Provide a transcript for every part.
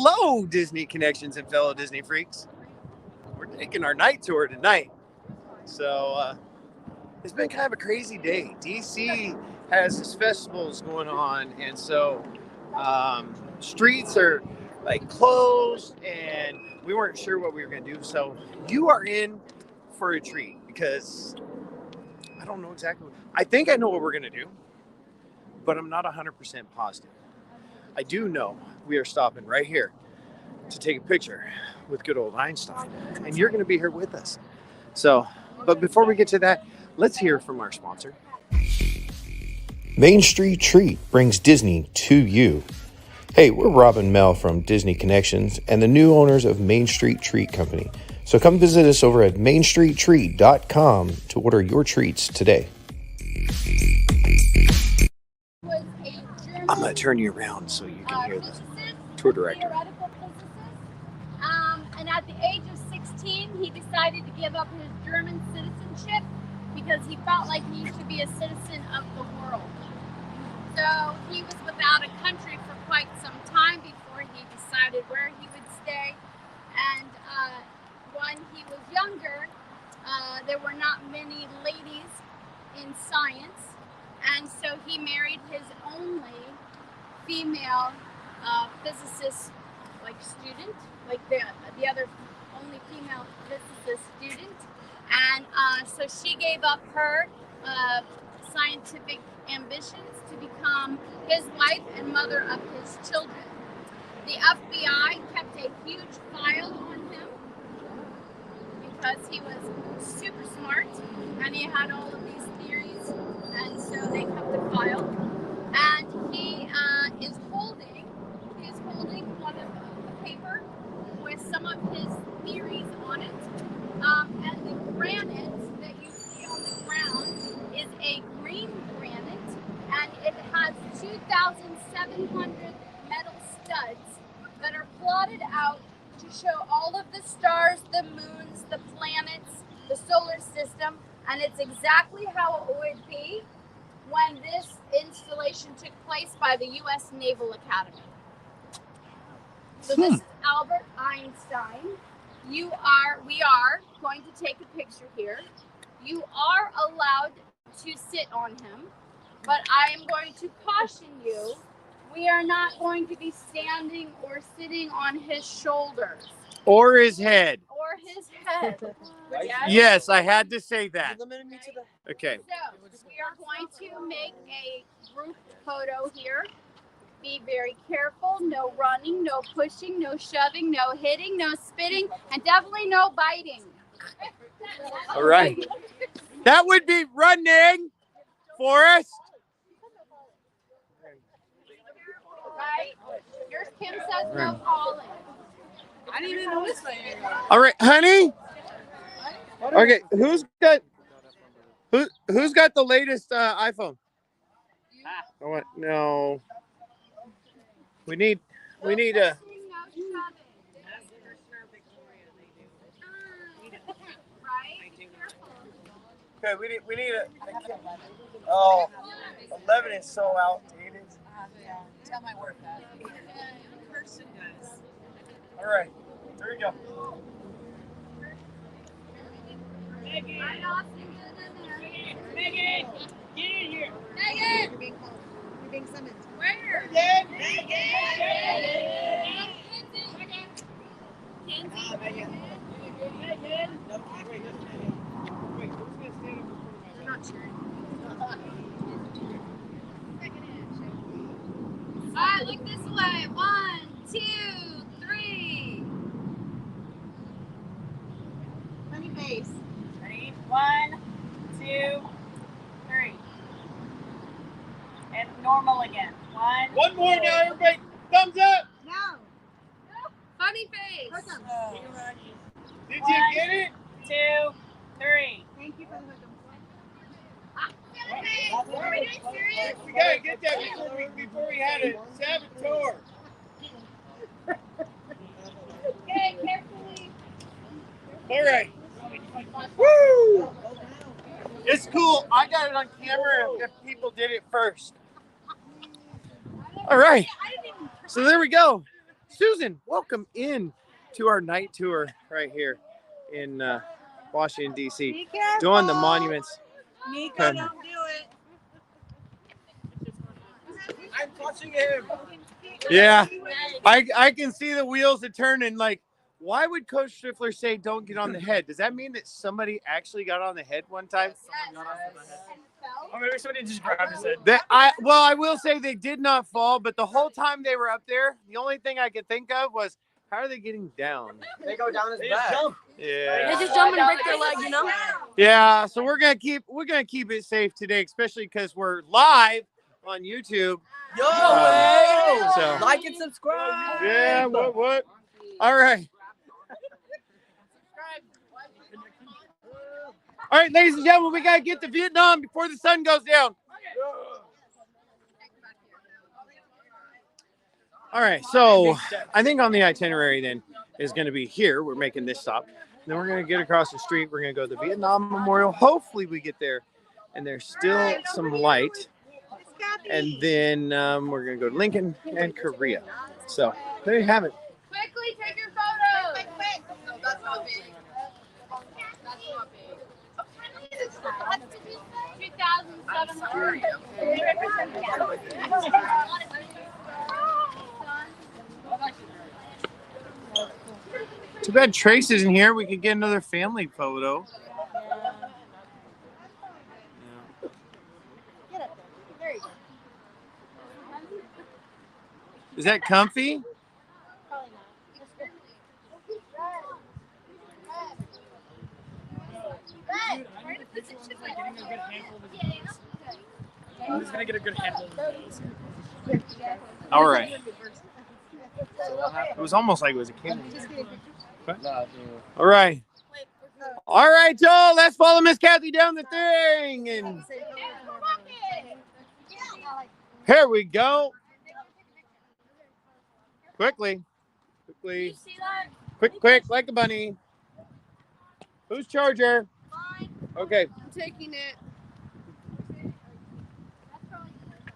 Hello, Disney Connections and fellow Disney freaks. We're taking our night tour tonight. So it's been kind of a crazy day. DC has its festivals going on, and so streets are like closed, and we weren't sure what we were going to do. So you are in for a treat because I don't know exactly. I think I know what we're going to do, but I'm not 100% positive. I do know we are stopping right here to take a picture with good old Einstein, and you're going to be here with us. So, but before we get to that, let's hear from our sponsor. Main Street Treat brings Disney to you. Hey, we're Rob and Mel from Disney Connections and the new owners of Main Street Treat Company. So come visit us over at mainstreettreat.com to order your treats today. I'm going to turn you around so you can hear the tour director. And at the age of 16, he decided to give up his German citizenship because he felt like he should be a citizen of the world. So he was without a country for quite some time before he decided where he would stay. And when he was younger, there were not many ladies in science. And so he married his only female physicist student, like the other only female physicist student. And so she gave up her scientific ambitions to become his wife and mother of his children. The FBI kept a huge file on him because he was super smart and he had all of these theories, and so they kept a file. And he is holding one of the paper with some of his theories on it. And the granite that you see on the ground is a green granite, and it has 2,700 metal studs that are plotted out to show all of the stars, the moons, the planets, the solar system, and it's exactly how it would be when this installation took place by the U.S. Naval Academy. So this is Albert Einstein. We are going to take a picture here. You are allowed to sit on him, but I am going to caution you, we are not going to be standing or sitting on his shoulders. Or his head. Or his head. Yes, I had to say that. Okay. So we are going to make a group photo here. Be very careful. No running, no pushing, no shoving, no hitting, no spitting, and definitely no biting. All right. That would be running, Forrest. Right? Yours, Kim says no falling. I didn't even notice that. All right, honey. Okay, who's got the latest iPhone? Oh, what? No. We need a. Okay, we need a. Oh, 11 is so outdated. Yeah, tell my work that. Person does. All right, there we go. Megan, get in here. Megan! You're being summoned. Where? Megan! Not sure. Alright, look this way. 1, 2, 3. Funny face. Ready? 1, 2, 3. And normal again. 1. One more now, everybody. Thumbs up. No. Funny face. Hook 'em. Did you get it? 2, 3. Thank you for the hook 'em. Are we doing serious? We gotta get that before we had a saboteur. Okay, carefully. All right. Woo! It's cool. I got it on camera if people did it first. All right. So there we go. Susan, welcome in to our night tour right here in Washington, D.C. Doing the monuments. Nico, Okay. don't do it. I'm touching him. Yeah, I can see the wheels are turning. Like, why would Coach Striffler say don't get on the head? Does that mean that somebody actually got on the head one time? Or maybe somebody just grabbed his head. Well, I will say they did not fall, but the whole time they were up there, the only thing I could think of was, how are they getting down? They go down his back. Yeah. They just jump and break their leg, you know? Yeah, so we're gonna keep it safe today, especially because we're live on YouTube. Yo, So like and subscribe. yeah, what? All right. All right, ladies and gentlemen, we gotta get to Vietnam before the sun goes down. All right, so I think on the itinerary then is going to be here. We're making this stop. Then we're going to get across the street. We're going to go to the Vietnam Memorial. Hopefully we get there and there's still some light. And then we're going to go to Lincoln and Korea. So there you have it. Quickly take your photos. No, that's not big. That's not big. 2,700. Too bad Trace isn't here. We could get another family photo. Is that comfy? I'm just gonna get a good handle of those. All right. It was almost like it was a camera. All right. All right, y'all. Let's follow Miss Kathy down the thing. And here we go. Quickly. Quick, like a bunny. Who's charger? Okay. I'm taking it.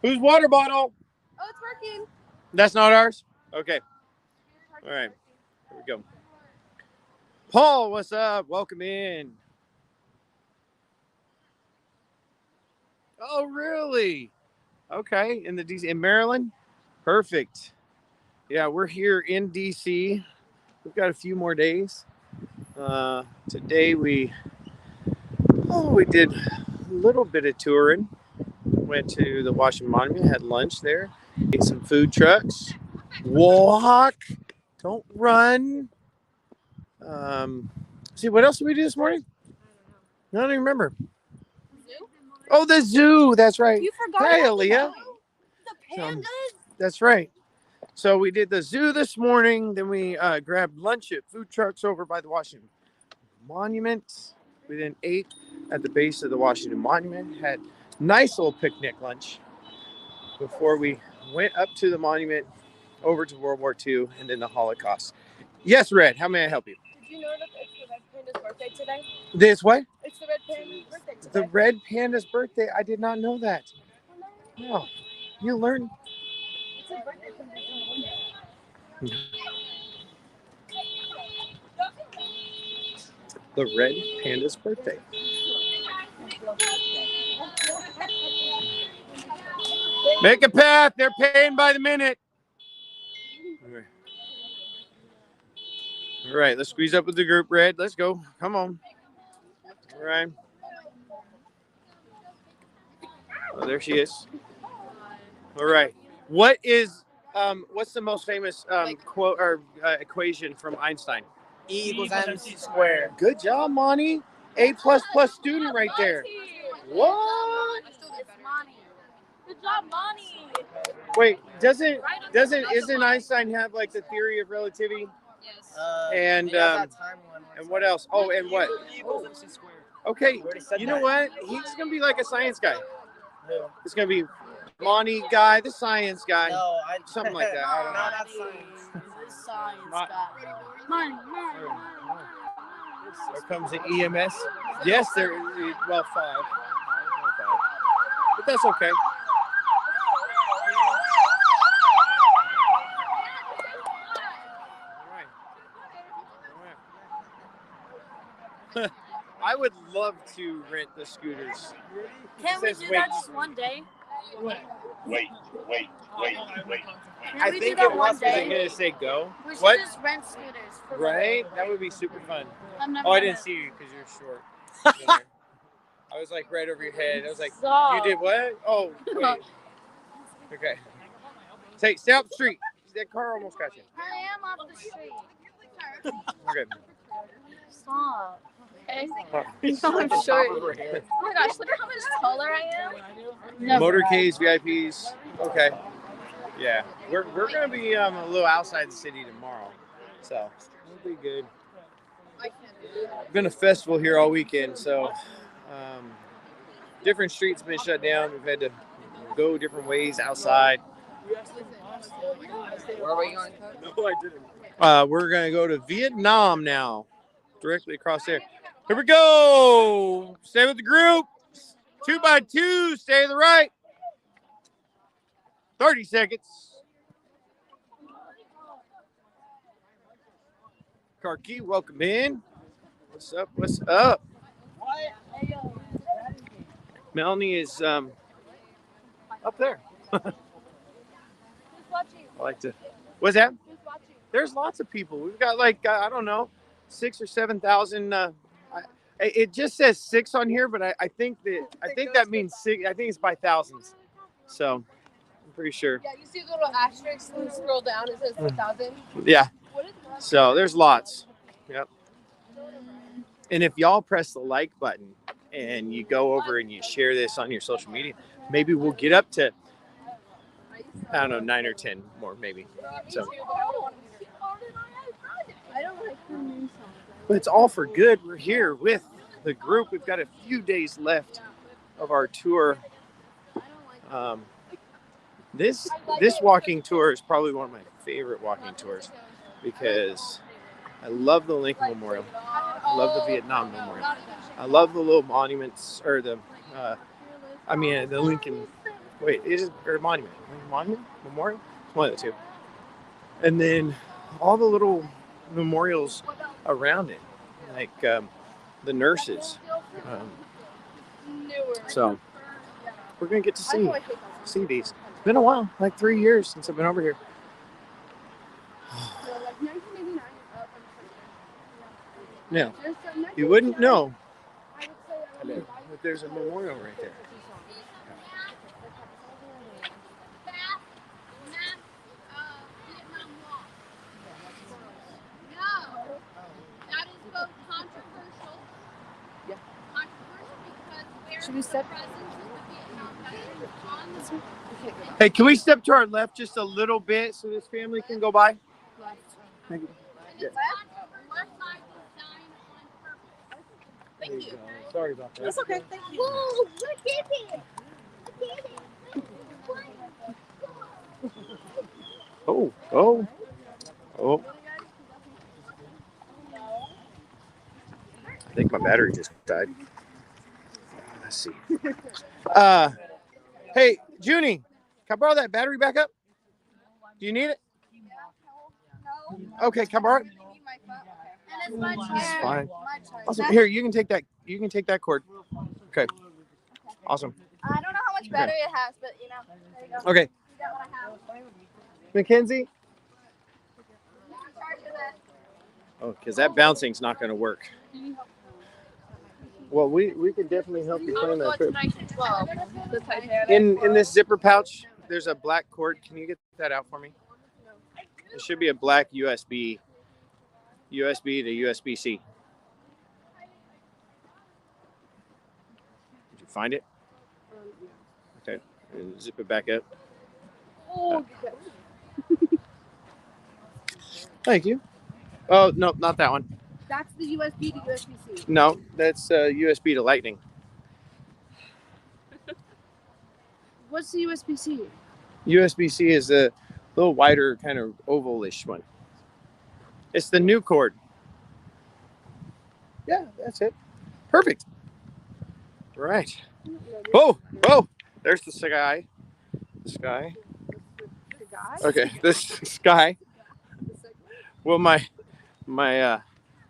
Whose water bottle? Oh, it's working. That's not ours? Okay. All right. Here we go. Paul, what's up? Welcome in. Oh, really? Okay. In the DC, in Maryland? Perfect. Yeah, we're here in DC. We've got a few more days. Today we did a little bit of touring. Went to the Washington Monument, had lunch there, ate some food trucks, walk, don't run. See, what else did we do this morning? I don't even remember. Zoo? Oh, the zoo. That's right. You forgot Hey, about Aaliyah. the pandas? That's right. So we did the zoo this morning. Then we grabbed lunch at food trucks over by the Washington Monument. We then ate at the base of the Washington Monument. Had nice little picnic lunch before we went up to the monument, over to World War II, and then the Holocaust. Yes, Red. How may I help you? Did you know that it's the red panda's birthday today? This what? It's the red panda's birthday today. The red panda's birthday. I did not know that. Oh, you learned. It's his birthday today. The red panda's birthday. Make a path. They're paying by the minute. All right, let's squeeze up with the group, Red. Let's go. Come on. All right. Oh, there she is. All right. What's the most famous quote or equation from Einstein? E equals MC squared. Good job, Monty. A++ student right there. What? Good job, Monty. Wait, isn't Einstein have like the theory of relativity? Yes. And that time one. and what else? Oh, and what? E equals MC squared. Okay, We already said you know that. what? He's gonna be like a science guy. Who? It's gonna be Monty guy, the science guy. No, Something like that. I don't know. No, not science. Science Not- guy. Monty. There comes the EMS. Yes, there. Well, 5. But that's okay. I would love to rent the scooters. Can't we Says do wait. that just one day? Wait. Can I we do think that it one was going day? to say go. We should What? just rent scooters. For Right? That would be super fun. I've never Oh, I done didn't it. see you because you're short. I was like right over your head. I was like, Stop. you did what? Oh, wait. Okay. Stay up the street. That car almost got you. I am off the street. Okay. Stop. Okay. Oh. I'm short. Oh my gosh, look at how much taller I am. Motorcades, VIPs. Okay. Yeah. We're gonna be a little outside the city tomorrow. So it'll be good. Been a festival here all weekend, so different streets have been shut down. We've had to go different ways outside. Where are we going? No, I didn't. We're gonna go to Vietnam now, directly across there. Here we go. Stay with the group. 2 by 2. Stay to the right. 30 seconds. Car key, welcome in. What's up? What's up? Melanie is up there. I like to. What's that? There's lots of people. We've got like I don't know, 6,000 or 7,000. It just says 6 on here, but I think that means 6. I think it's by thousands. So I'm pretty sure. Yeah, you see the little asterisk and scroll down. It says 1,000. Yeah. So there's lots. Yep. And if y'all press the like button and you go over and you share this on your social media, maybe we'll get up to, I don't know, 9 or 10 more, maybe. So, but it's all for good. We're here with the group. We've got a few days left of our tour. This walking tour is probably one of my favorite walking tours because I love the Lincoln Memorial. I love the Vietnam Memorial. I love the little monuments, or the Lincoln. Wait, is it or monument? Monument? Memorial? One of the two. And then all the little memorials around it, like the nurses. So we're gonna get to see these. It's been a while, like 3 years since I've been over here. Now, you wouldn't know that there's a memorial right there. Should we step? Hey, can we step to our left just a little bit so this family can go by? Thank you. Yeah. Thank you. Sorry about that. That's okay. Thank you. Whoa, look at it. Oh. I think my battery just died. Let's see. Hey, Junie, can I borrow that battery back up? Do you need it? Okay, can I borrow it? And it's my It's turn. fine. Awesome. Here, you can take that. You can take that cord. Okay. Awesome. I don't know how much battery it has, but you know, there you go. Okay. You got what I have. Mackenzie? Oh, because that bouncing's not going to work. Well, we can definitely help you plan that trip. In this zipper pouch, there's a black cord. Can you get that out for me? It should be a black USB to USB-C. Did you find it? Okay. And zip it back up. Thank you. Oh, no, not that one. That's the USB to USB-C. No, that's USB to Lightning. What's the USB-C? USB-C is a little wider, kind of ovalish one. It's the new cord. Yeah, that's it. Perfect. Right. Whoa, there's the sky. The sky. Okay, this sky. Well, my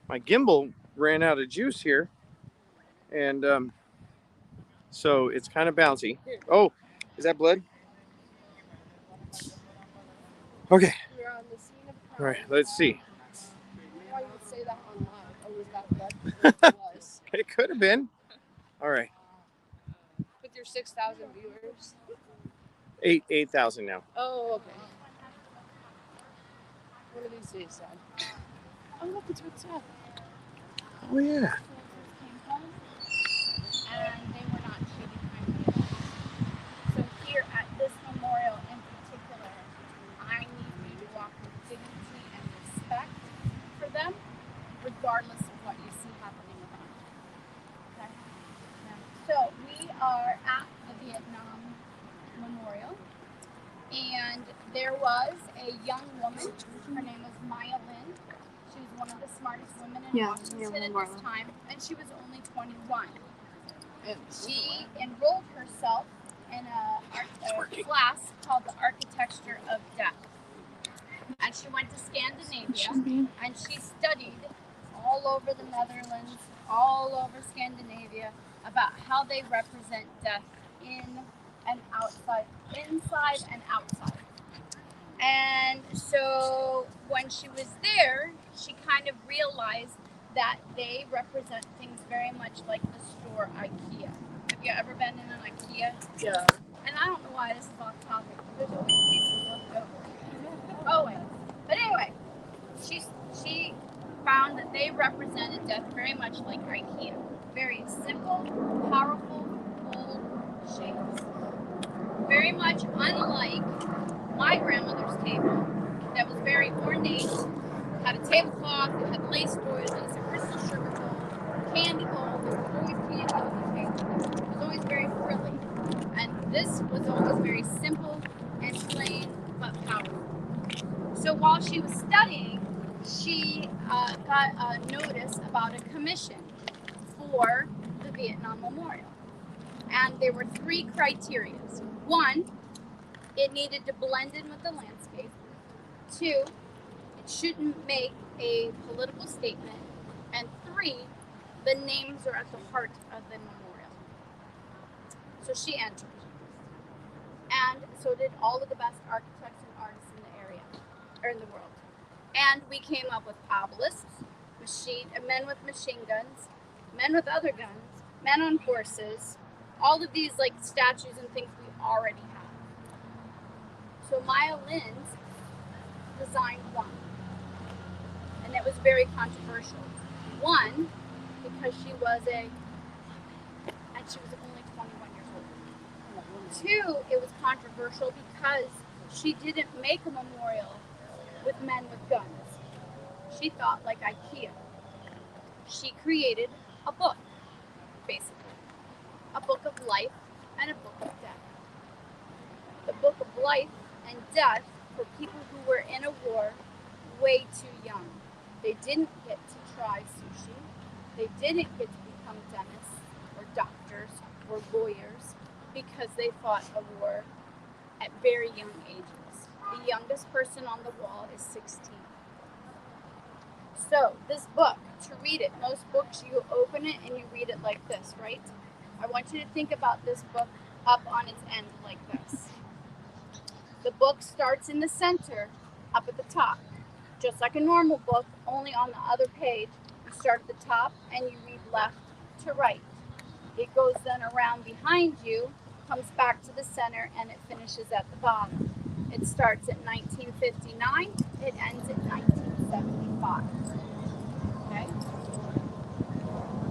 gimbal ran out of juice here, And so it's kind of bouncy. Oh, is that blood? Okay. You're on the scene of All crime. right. Let's see. Why you would say that on live? Oh, was that blood? It was. It could have been. All right. With your 6,000 viewers. 8,000 now. Oh, okay. What do these say, Sad? Oh, look, it's what's up. Oh yeah. Came home, and they were not treated kindly at all. So here at this memorial in particular, I need you to walk with dignity and respect for them, regardless of what you see happening around you. Okay? So we are at the Vietnam Memorial, and there was a young woman. Her name was Maya Lin. She was one of the smartest women in Washington at this time, and she was only 21. She enrolled herself in a class called the Architecture of Death. And she went to Scandinavia, and she studied all over the Netherlands, all over Scandinavia, about how they represent death in and outside, inside and outside. And so when she was there, she kind of realized that they represent things very much like the store IKEA. Have you ever been in an IKEA? Yeah. And I don't know why this is off topic. There's always pieces left over. Always. But anyway, she found that they represented death very much like IKEA. Very simple, powerful, bold shapes. Very much unlike my grandmother's table that was very ornate, had a tablecloth, it had lace doilies, a crystal sugar bowl, candy bowl, there was always candy on the table. It was always very frilly. And this was always very simple and plain but powerful. So while she was studying, she got a notice about a commission for the Vietnam Memorial. And there were 3 criteria. 1, it needed to blend in with the landscape. 2, it shouldn't make a political statement. And 3, the names are at the heart of the memorial. So she entered. And so did all of the best architects and artists in the area, or in the world. And we came up with obelisks, men with machine guns, men with other guns, men on horses, all of these like statues and things we already have. So Maya Lin's designed one, and it was very controversial. 1, because she was and she was only 21 years old. 2, it was controversial because she didn't make a memorial with men with guns. She thought like IKEA. She created a book, basically. A book of life and a book of death. The book of life and death for people who were in a war way too young. They didn't get to try sushi. They didn't get to become dentists or doctors or lawyers because they fought a war at very young ages. The youngest person on the wall is 16. So this book, to read it, most books you open it and you read it like this, right? I want you to think about this book up on its end like this. The book starts in the center, up at the top. Just like a normal book, only on the other page, you start at the top and you read left to right. It goes then around behind you, comes back to the center, and it finishes at the bottom. It starts at 1959, it ends at 1975. Okay?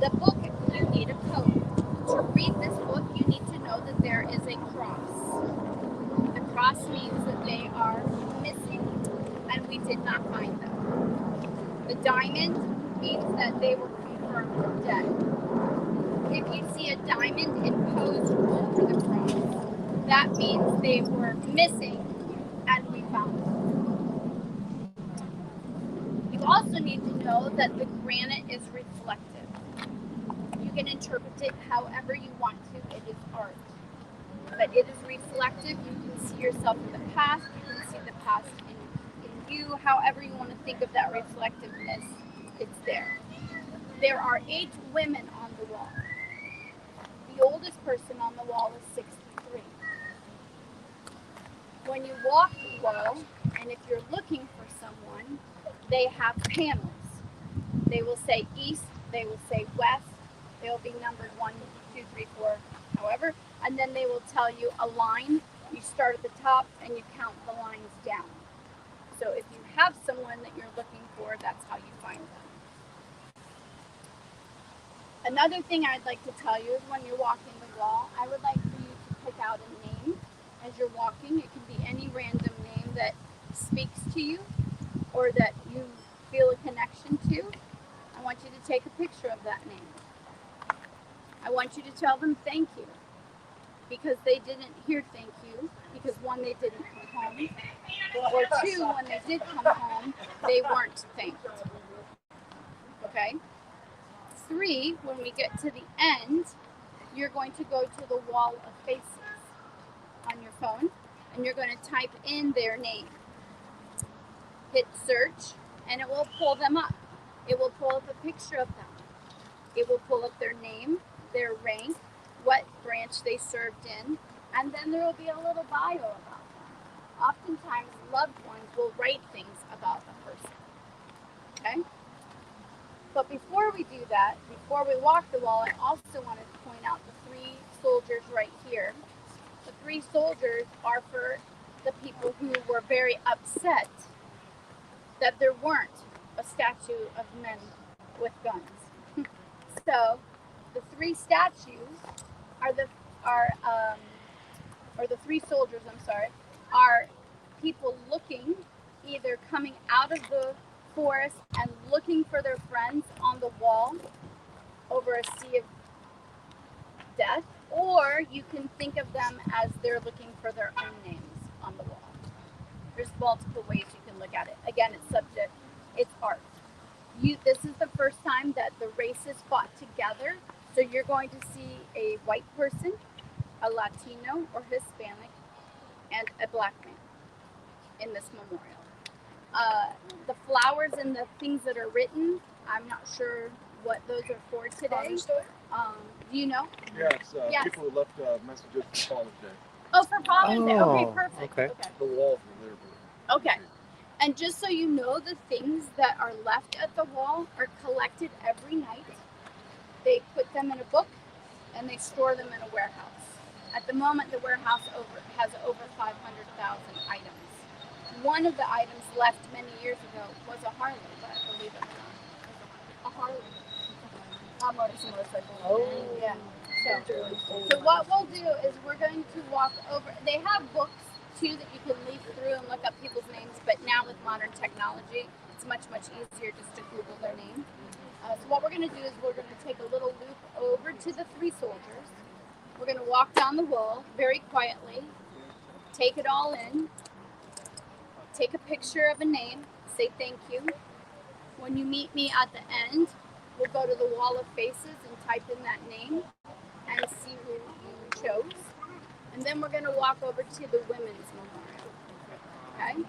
The book, you need a code. To read this book, you need to know that there is a cross. The cross means that they are missing, and we did not find them. The diamond means that they were confirmed dead. If you see a diamond imposed over the cross, that means they were missing, and we found them. You also need to know that the granite is reflective. You can interpret it however you want to. It is art. But it is reflective. You can see yourself in the past. You can see the past in you. However you want to think of that reflectiveness, it's there. There are 8 women on the wall. The oldest person on the wall is 63. When you walk the wall, and if you're looking for someone, they have panels. They will say east, they will say west, they will be numbered 1, 2, 3, 4, however, and then they will tell you a line. You start at the top and you count the lines down. So if you have someone that you're looking for, that's how you find them. Another thing I'd like to tell you is when you're walking the wall, I would like for you to pick out a name as you're walking. It can be any random name that speaks to you or that you feel a connection to. I want you to take a picture of that name. I want you to tell them thank you, because they didn't hear thank you, because 1, they didn't come home, or 2, when they did come home, they weren't thanked. Okay? 3, when we get to the end, you're going to go to the wall of faces on your phone, and you're going to type in their name. Hit search, and it will pull them up. It will pull up a picture of them. It will pull up their name, their rank, what branch they served in, and then there will be a little bio about them. Oftentimes, loved ones will write things about the person. Okay? But before we do that, before we walk the wall, I also wanted to point out the 3 soldiers right here. The 3 soldiers are for the people who were very upset that there weren't a statue of men with guns. So the 3 statues are the 3 soldiers, are people looking, either coming out of the forest and looking for their friends on the wall over a sea of death, or you can think of them as they're looking for their own names on the wall. There's multiple ways you can look at it. Again, it's art. This is the first time that the races fought together, so you're going to see a white person, a Latino or Hispanic, and a black man in this memorial. The flowers and the things that are written, I'm not sure what those are for today. Do you know? Yes, Yes. people who left messages for Father's Day. Oh, for Father's Day. Okay, Oh, perfect. okay. The walls were there. Okay. And just so you know, the things that are left at the wall are collected every night. They put them in a book and they store them in a warehouse. At the moment, the warehouse has over 500,000 items. One of the items left many years ago was a Harley, believe it or not. A Harley. A motorcycle. Oh. Yeah. So what we'll do is we're going to walk over. They have books too that you can leaf through and look up people's names, but now with modern technology, it's much easier just to Google their name. So what we're going to do is we're going to take a little loop over to the 3 soldiers. We're going to walk down the wall very quietly, take it all in, take a picture of a name, say thank you. When you meet me at the end, we'll go to the wall of faces and type in that name and see who you chose. And then we're going to walk over to the women's memorial. Okay?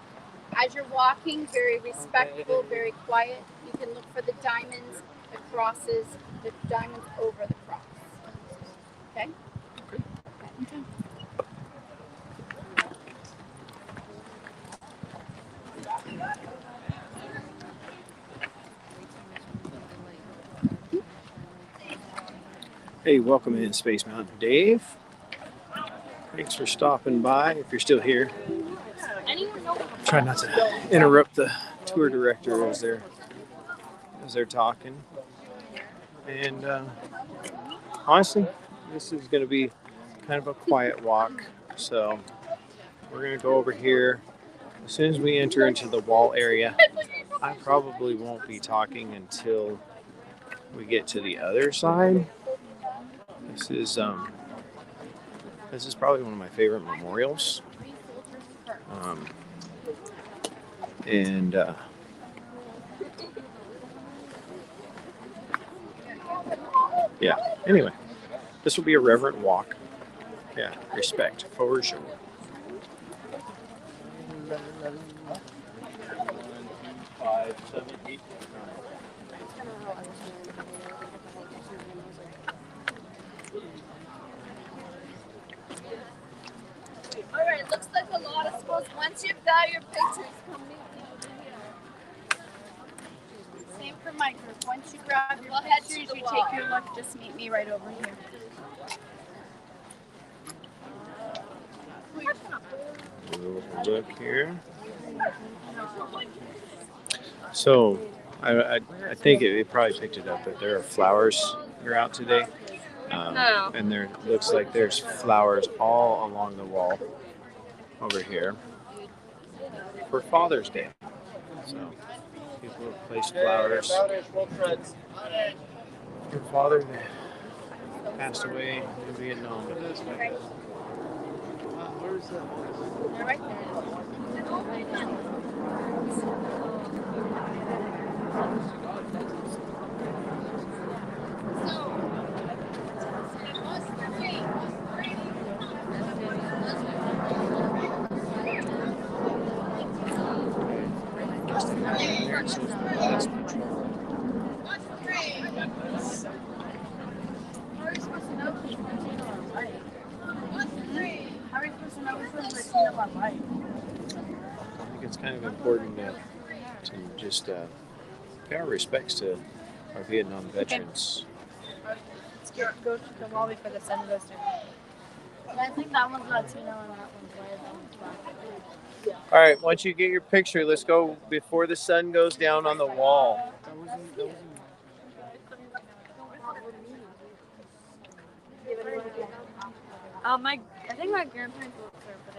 As you're walking, very respectful, very quiet. You can look for the diamonds, the crosses, the diamonds over the cross. Okay? Okay. Hey, welcome in, Space Mountain Dave. Thanks for stopping by. If you're still here, try not to interrupt the tour director as they're talking. And honestly, this is going to be kind of a quiet walk. So we're going to go over here. As soon as we enter into the wall area, I probably won't be talking until we get to the other side. This is probably one of my favorite memorials. Yeah, anyway, this will be a reverent walk. Yeah, respect for sure. 1, 2, 5, 7, 8, 9. Once you've got your pictures, come meet me over here. Same for my group. Once you grab your We'll head to pictures, the you wall. take your look, just meet me right over here. Look here. So, I think it probably picked it up, but there are flowers that are out today. And there looks like there's flowers all along the wall over here for Father's Day. So people have placed flowers for Father that passed away in Vietnam. They're right there. I think it's kind of important to just pay our respects to our Vietnam veterans. Let's go to the wall before the sun goes down. I think that one's Latino and that one's white. All right, once you get your picture, let's go before the sun goes down on the wall. I think my grandparents will serve, but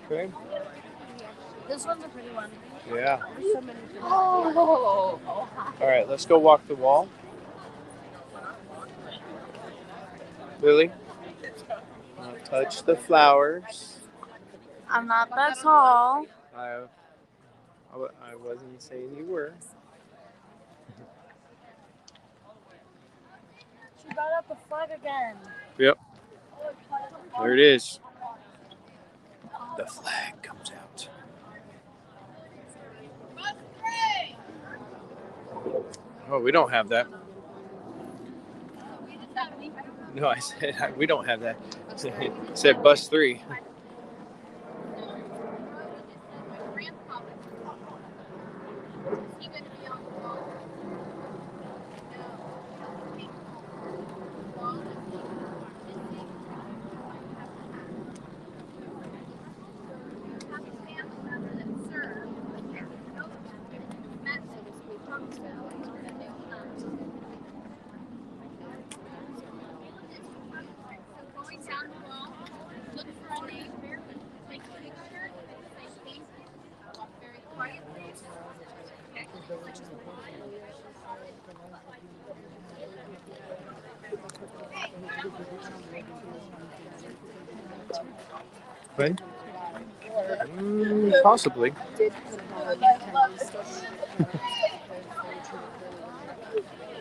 Okay. this one's a pretty one. Yeah. There's so many. Oh. All right, let's go walk the wall. Lily, not touch the flowers. I'm not that tall. I wasn't saying you were. She brought up the flag again. Yep. There it is. The flag comes out. Oh, we don't have that. No, I said we don't have that. It said bus 3. When? Possibly.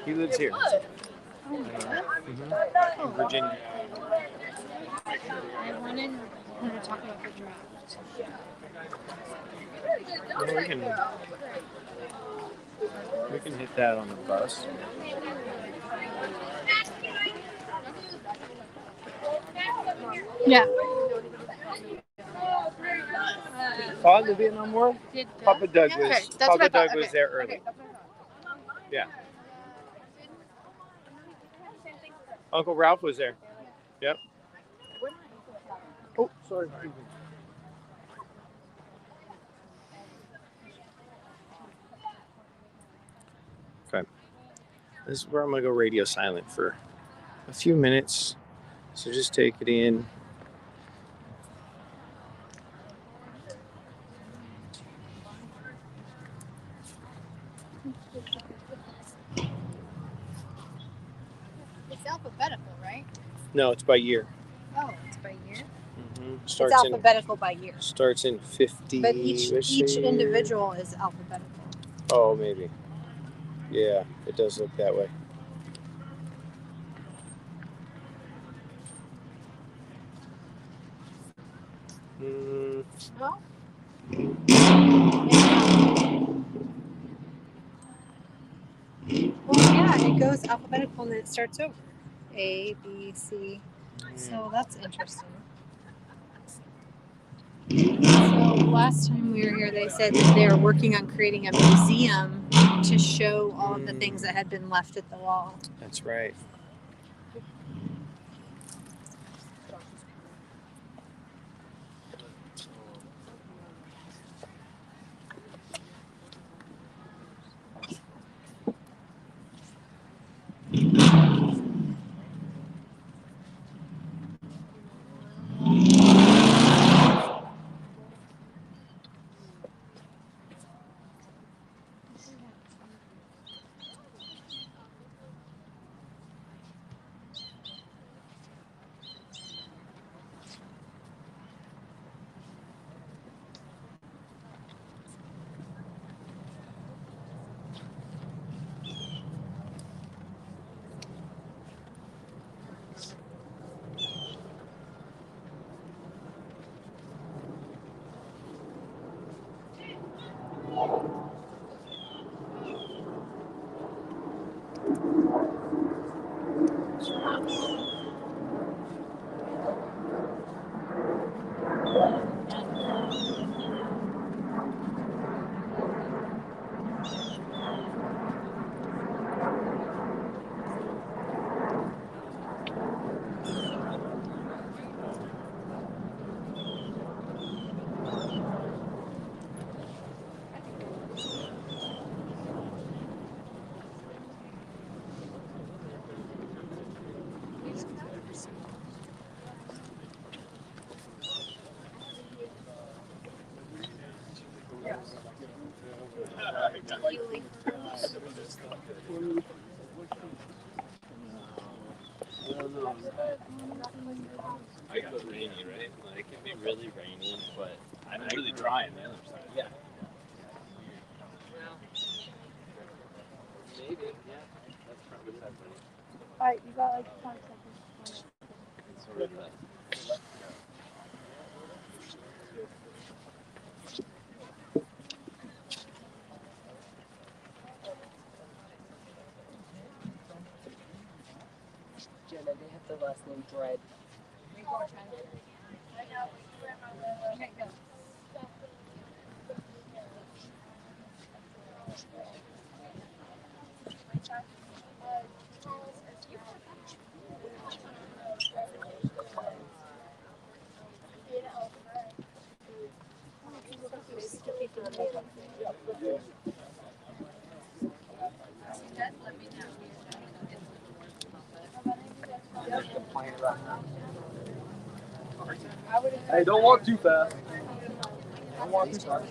He lives here. In Virginia. I wanted her to talk about the draft. Well, we can hit that on the bus. Yeah. Fought in the Vietnam War? Papa Doug was. Okay, that's Papa what I thought. Doug was Okay. there early. Okay, that's what I thought. Yeah. Uncle Ralph was there. Yep. Oh, sorry. Okay. This is where I'm going to go radio silent for a few minutes. So just take it in. It's alphabetical, right? No, it's by year. Oh, it's by year. It's Starts alphabetical by year. Starts in 50. But each individual is alphabetical. Oh, maybe. Yeah, it does look that way. No? Well, yeah, it goes alphabetical and then it starts over. A, B, C. So that's interesting. So last time we were here, they said that they were working on creating a museum to show all of the things that had been left at the wall. That's right. I got rainy, right? Like, it can be really rainy, but I'm really dry on the other side. Yeah. Maybe, yeah. That's probably happening. Alright, you got like 5 seconds. Sort of Jenna, they have the last name Dread. Hey, don't walk too fast. Don't walk too fast.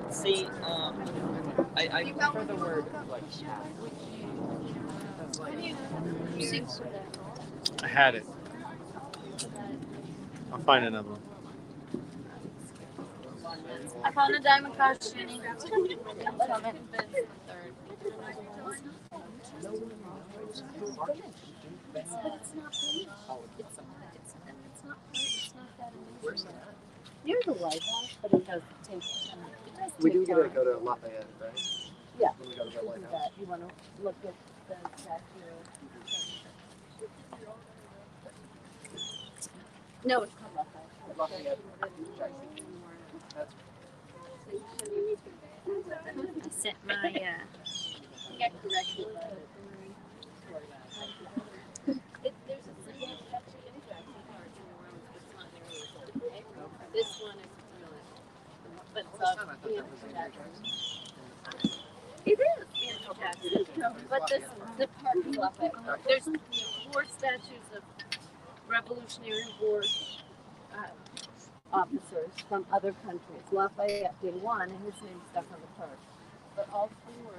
See, I prefer the word like chat. I had it. I'll find another one. I found a diamond crush, Jenny. You're the lighthouse, but it does take time. It does We take do get to time. go to Lafayette, right? Yeah, When we we go to should the do lighthouse. that. You want to look at the statue? No, it's called Lafayette. Lafayette. I sent my got corrected. There's a single statue interactive part in the room, but it's not there yet. This one is really, but it's Last time I thought that was Andrew Jackson. It is. But the park is Lafayette. There's 4 statues of Revolutionary War officers from other countries. Lafayette did one, and his name's stuck on the park. But all 4.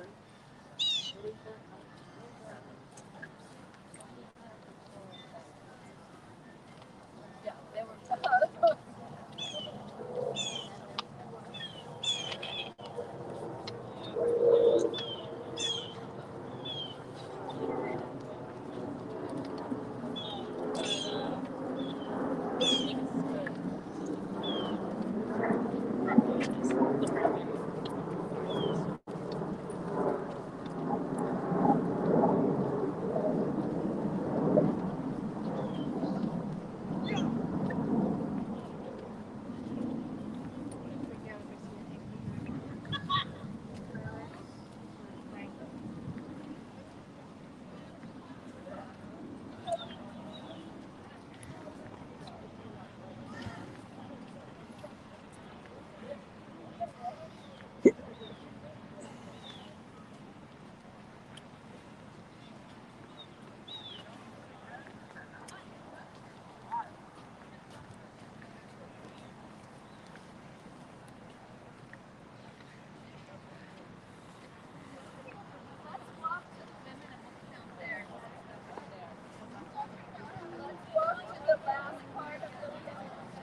Yeah, they were.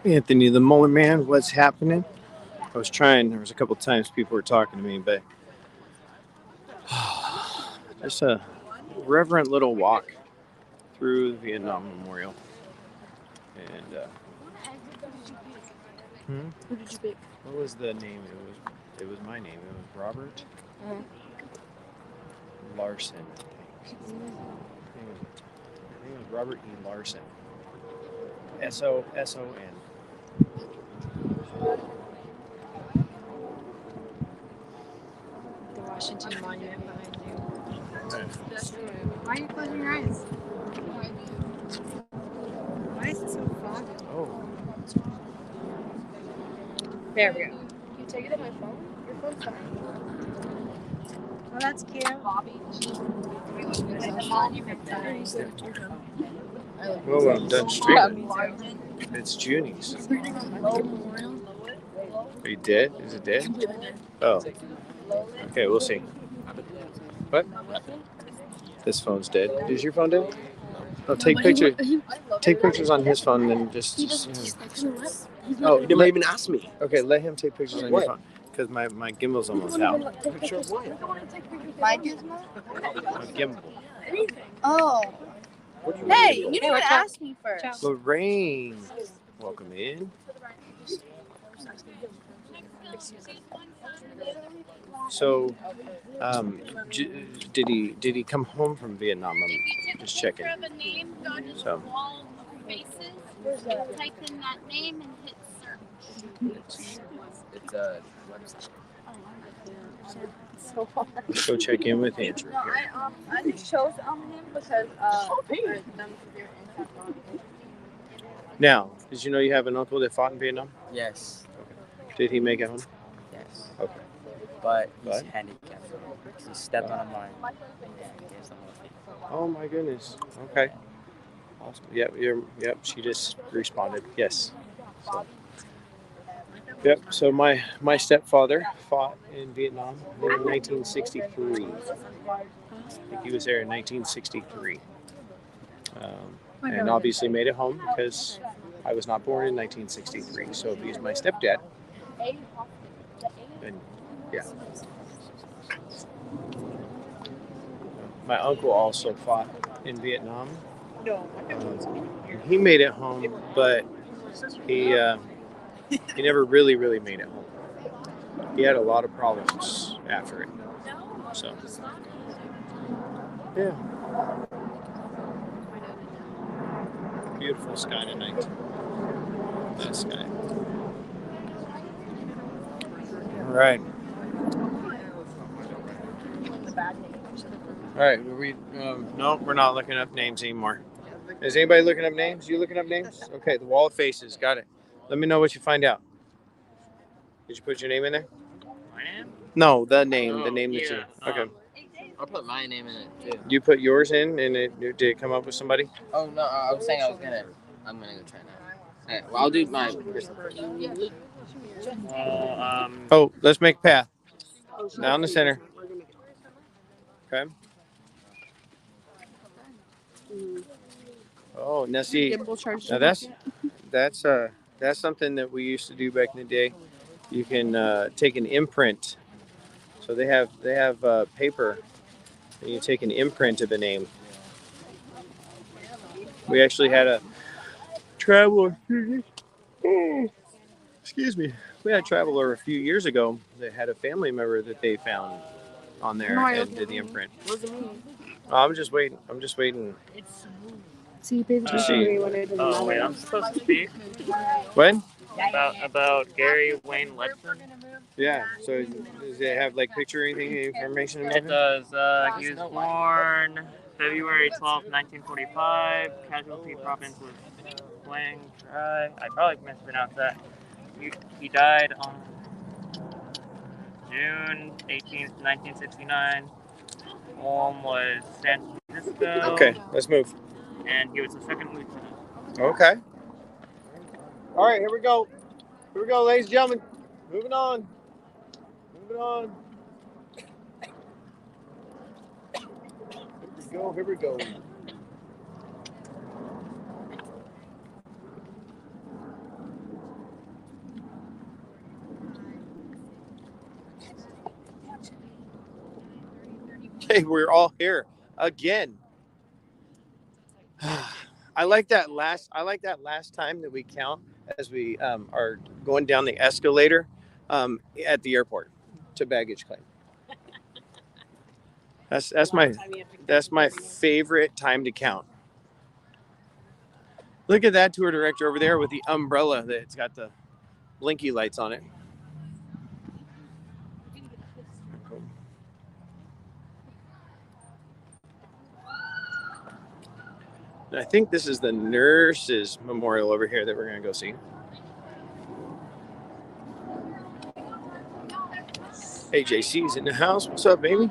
Anthony, the Mullet Man, what's happening? I was trying. There was a couple times people were talking to me, but just a reverent little walk through the Vietnam Memorial. And Who did you pick? what was the name? It was my name. It was Robert Larson. I think. His name was Robert E. Larson. S-O-S-O-N. The Washington Monument behind you. Why are you closing your eyes? Why is it so foggy? Oh. There we go. Can you take it at my phone? Your phone's fine. Well, that's cute. Bobby. The monument sign. Well, when I'm done streaming, it's Junie's. Are you dead? Is it dead? Oh. Okay, we'll see. What? This phone's dead. Is your phone dead? Oh, take pictures. Take pictures on his phone, and then just. Oh, You never even asked me. Okay, let him take pictures on your phone because my gimbal's almost out. Picture of what? My gizmo? My gimbal. Oh. Hey, you didn't even ask me first. Lorraine, welcome in. So, did he come home from Vietnam? I'm just checking. So. Type in that name and hit search. It's a website. So hard. Let's go check in with Andrew No, here. I just chose him because Now, did you know you have an uncle that fought in Vietnam? Yes. Did he make it home? Yes. Okay. But he's What? handicapped. He stepped on a mine and gave someone a feet. Oh my goodness. Okay. Awesome. Yep. She just responded. Yes. So. Yep. So my stepfather fought in Vietnam in 1963. I think he was there in 1963, and obviously made it home because I was not born in 1963. So he's my stepdad. And yeah. My uncle also fought in Vietnam. He made it home, but he never really made it home. He had a lot of problems after it. So, yeah. Beautiful sky tonight. That sky. All right. All right. No, we're not looking up names anymore. Is anybody looking up names? You looking up names? Okay, the wall of faces. Got it. Let me know what you find out. Did you put your name in there? My name? No, the name. The name that you. Okay. I'll put my name in it too. You put yours in, and did it come up with somebody? Oh no, I was saying I'm gonna go try now. Okay, well, I'll do my personal first. Oh, let's make path. Down the center. Okay. Oh, now see, now that's something that we used to do back in the day. You can take an imprint. So they have paper, and you take an imprint of a name. We actually had a traveler. Excuse me. We had a traveler a few years ago that had a family member that they found on there and did the imprint. I'm just waiting. So you paid attention to me when I did the Oh wait, I'm supposed to speak. What? About Gary Wayne Ledson. Yeah. So does it have like picture or anything, information? It does. He was born February 12th, 1945. Casualty province was Wang Trai. I probably mispronounced that. He died on June 18th, 1969. Home was San Francisco. Okay, let's move. And he was the second lieutenant. Okay. All right, here we go. Here we go, ladies and gentlemen. Moving on. Here we go. Okay, we're all here again. I like that last time that we count as we are going down the escalator at the airport to baggage claim. That's my favorite time to count. Look at that tour director over there with the umbrella that's got the blinky lights on it. And I think this is the nurses' memorial over here that we're going to go see. Hey, JC's in the house. What's up, baby?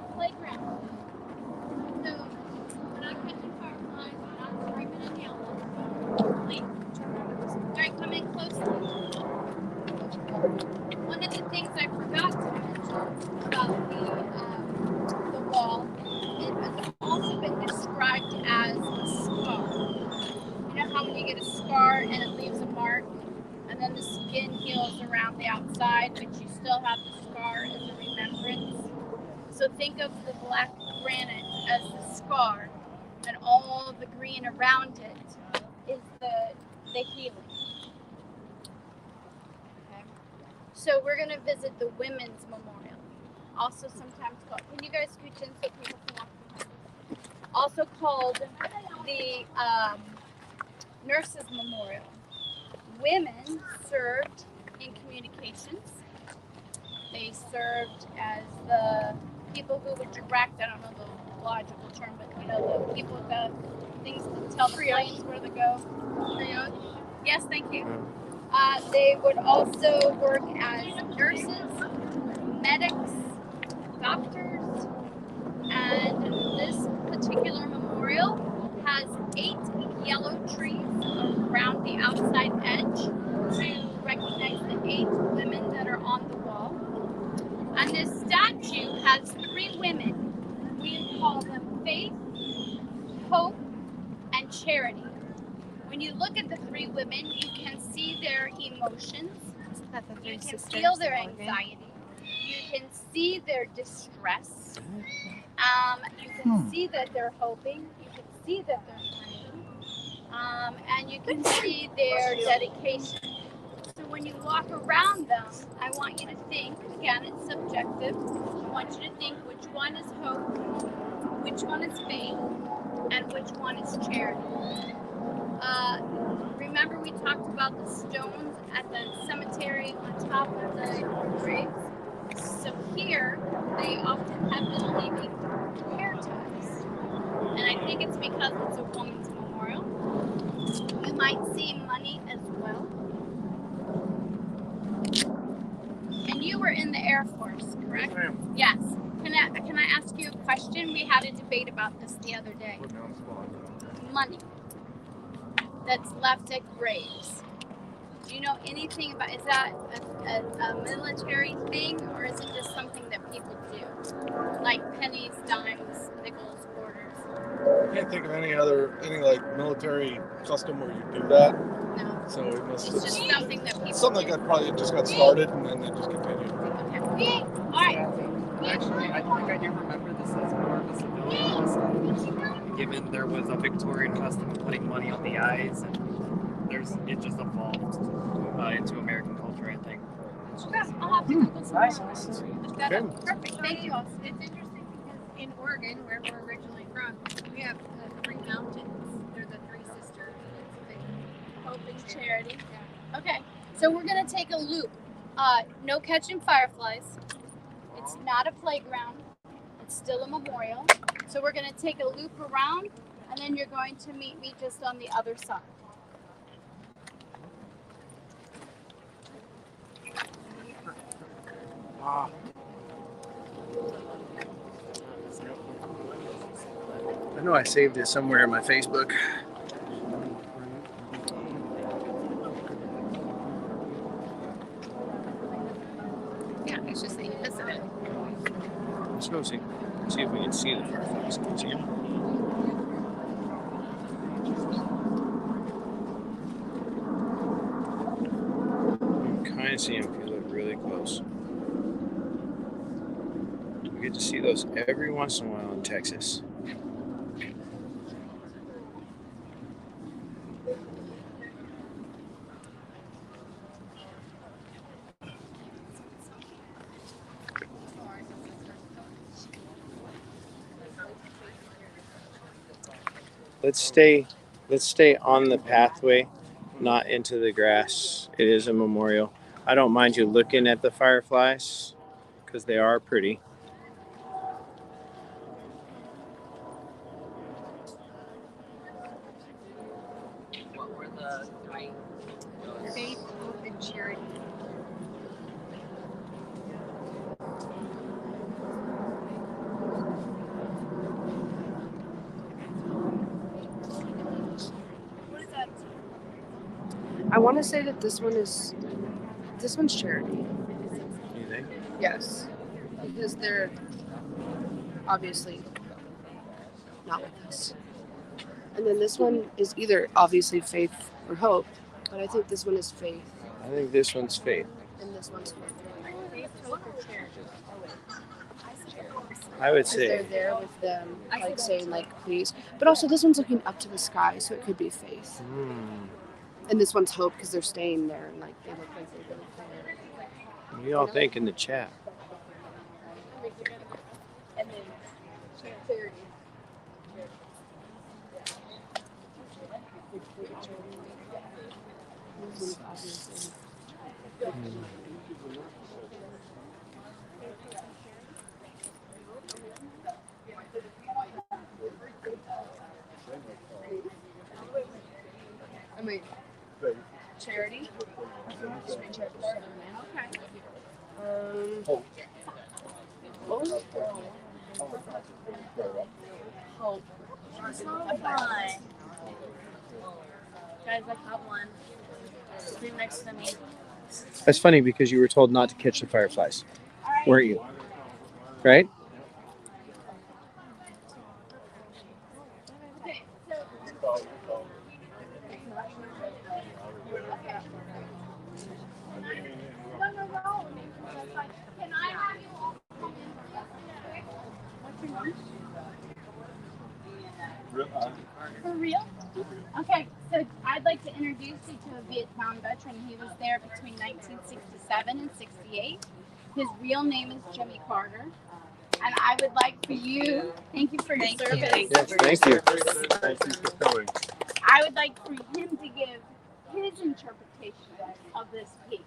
One of the things I forgot to mention about the wall, it has also been described as a scar. You know how when you get a scar and it leaves a mark, and then the skin heals around the outside, but you still have the scar as a remembrance? So think of the black granite as the scar, and all the green around it is the healing. So we're going to visit the Women's Memorial, also sometimes called, can you guys scooch in so people can walk behind us? Also called the Nurses Memorial. Women served in communications. They served as the people who would direct, I don't know the logical term, but you know, the people with the things to tell the planes where to go. Yes, thank you. They would also work as nurses, medics, doctors, and this particular memorial has 8 yellow trees around the outside edge to recognize the 8 women that are on the wall. And this statue has 3 women. We call them Faith, Hope, and Charity. When you look at the 3 women, you can see their emotions, you can feel their anxiety, you can see their distress, you can see that they're hoping, you can see that they're praying, and you can see their dedication. So when you walk around them, I want you to think, again, it's subjective, I want you to think which one is hope, which one is faith, and which one is charity. Remember we talked about the stones at the cemetery on top of the graves? So here, they often have been leaving hair ties. And I think it's because it's a woman's memorial. You might see money as well. And you were in the Air Force, correct? Yes. Can I ask you a question. We had a debate about this the other day. Money that's left at graves. Do you know anything about, is that a military thing, or is it just something that people do? Like pennies, dimes, nickels, quarters? I can't think of any like military custom where you do that. No. So it must It's just something that people something do. that probably just got started and then it just continued. Okay. All right. Actually, I think I do remember this as more of a civilian custom, given there was a Victorian custom of putting money on the eyes, and it just evolved into American culture, I think. I'll have to Google some more. Look that up. Perfect. Thank you. It's interesting because in Oregon, where we're originally from, we have the three mountains. They're the three sisters. Hope and charity. Okay, so we're gonna take a loop. No catching fireflies. It's not a playground. It's still a memorial. So we're gonna take a loop around, and then you're going to meet me just on the other side. Ah. I know I saved it somewhere in my Facebook. Yeah, it's just that you visit it. Let's go see if we can see the fireflies. Can you see them? You can kind of see them if you look really close. We get to see those every once in a while in Texas. Let's stay on the pathway, not into the grass. It is a memorial. I don't mind you looking at the fireflies because they are pretty. What were the three? Faith, hope, and charity. What is that? I want to say that this one's charity. You think? Yes, because they're obviously not with us. And then this one is either obviously faith or hope, but I think this one is faith, I think this one's faith. and this one's hope. Faith, hope, or charity? I would Because they're say there with them, like saying like please. But also this one's looking up to the sky, so it could be faith. And this one's hope because they're staying there and like they look like they're really care. what do y'all think in the chat? And then charity. I mean, charity. Okay. Hope. Hope. Guys, I caught one. Right next to me. That's funny because you were told not to catch the fireflies, weren't you? Right? Okay, so. No. Can I have you all come in? What's your name? For real? Okay, so I'd like to introduce you to a Vietnam veteran. He was there between 1967 and 68. His real name is Jimmy Carter. And I would like for you, thank you for your service. Yes, thank you. Thank you for coming. I would like for him to give his interpretation of this piece.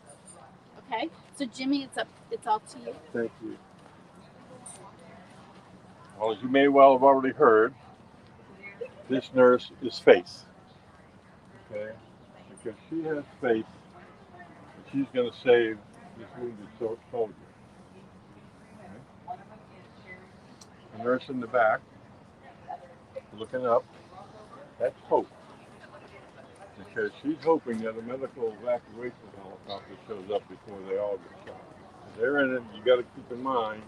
Okay? So Jimmy, it's all to you. Thank you. Well, as you may well have already heard, this nurse is Faith. Okay? Because she has faith that she's going to save this wounded soldier. Okay? And nurse in the back, looking up. That's hope. Because she's hoping that a medical evacuation helicopter shows up before they all get shot. If they're in it, you got to keep in mind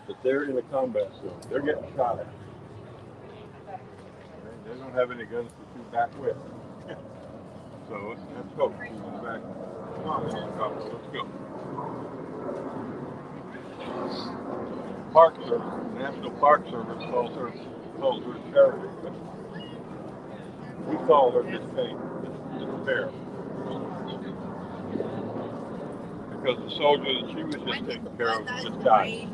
that they're in a combat zone. They're getting shot at. They don't have any guns to shoot back with. So that's hope. She's in the back. Come on, helicopter, let's go. Park Service, National Park Service calls her Charity. We call her Miss Payne, Miss Bear. Because the soldier that she was just taking care of just died.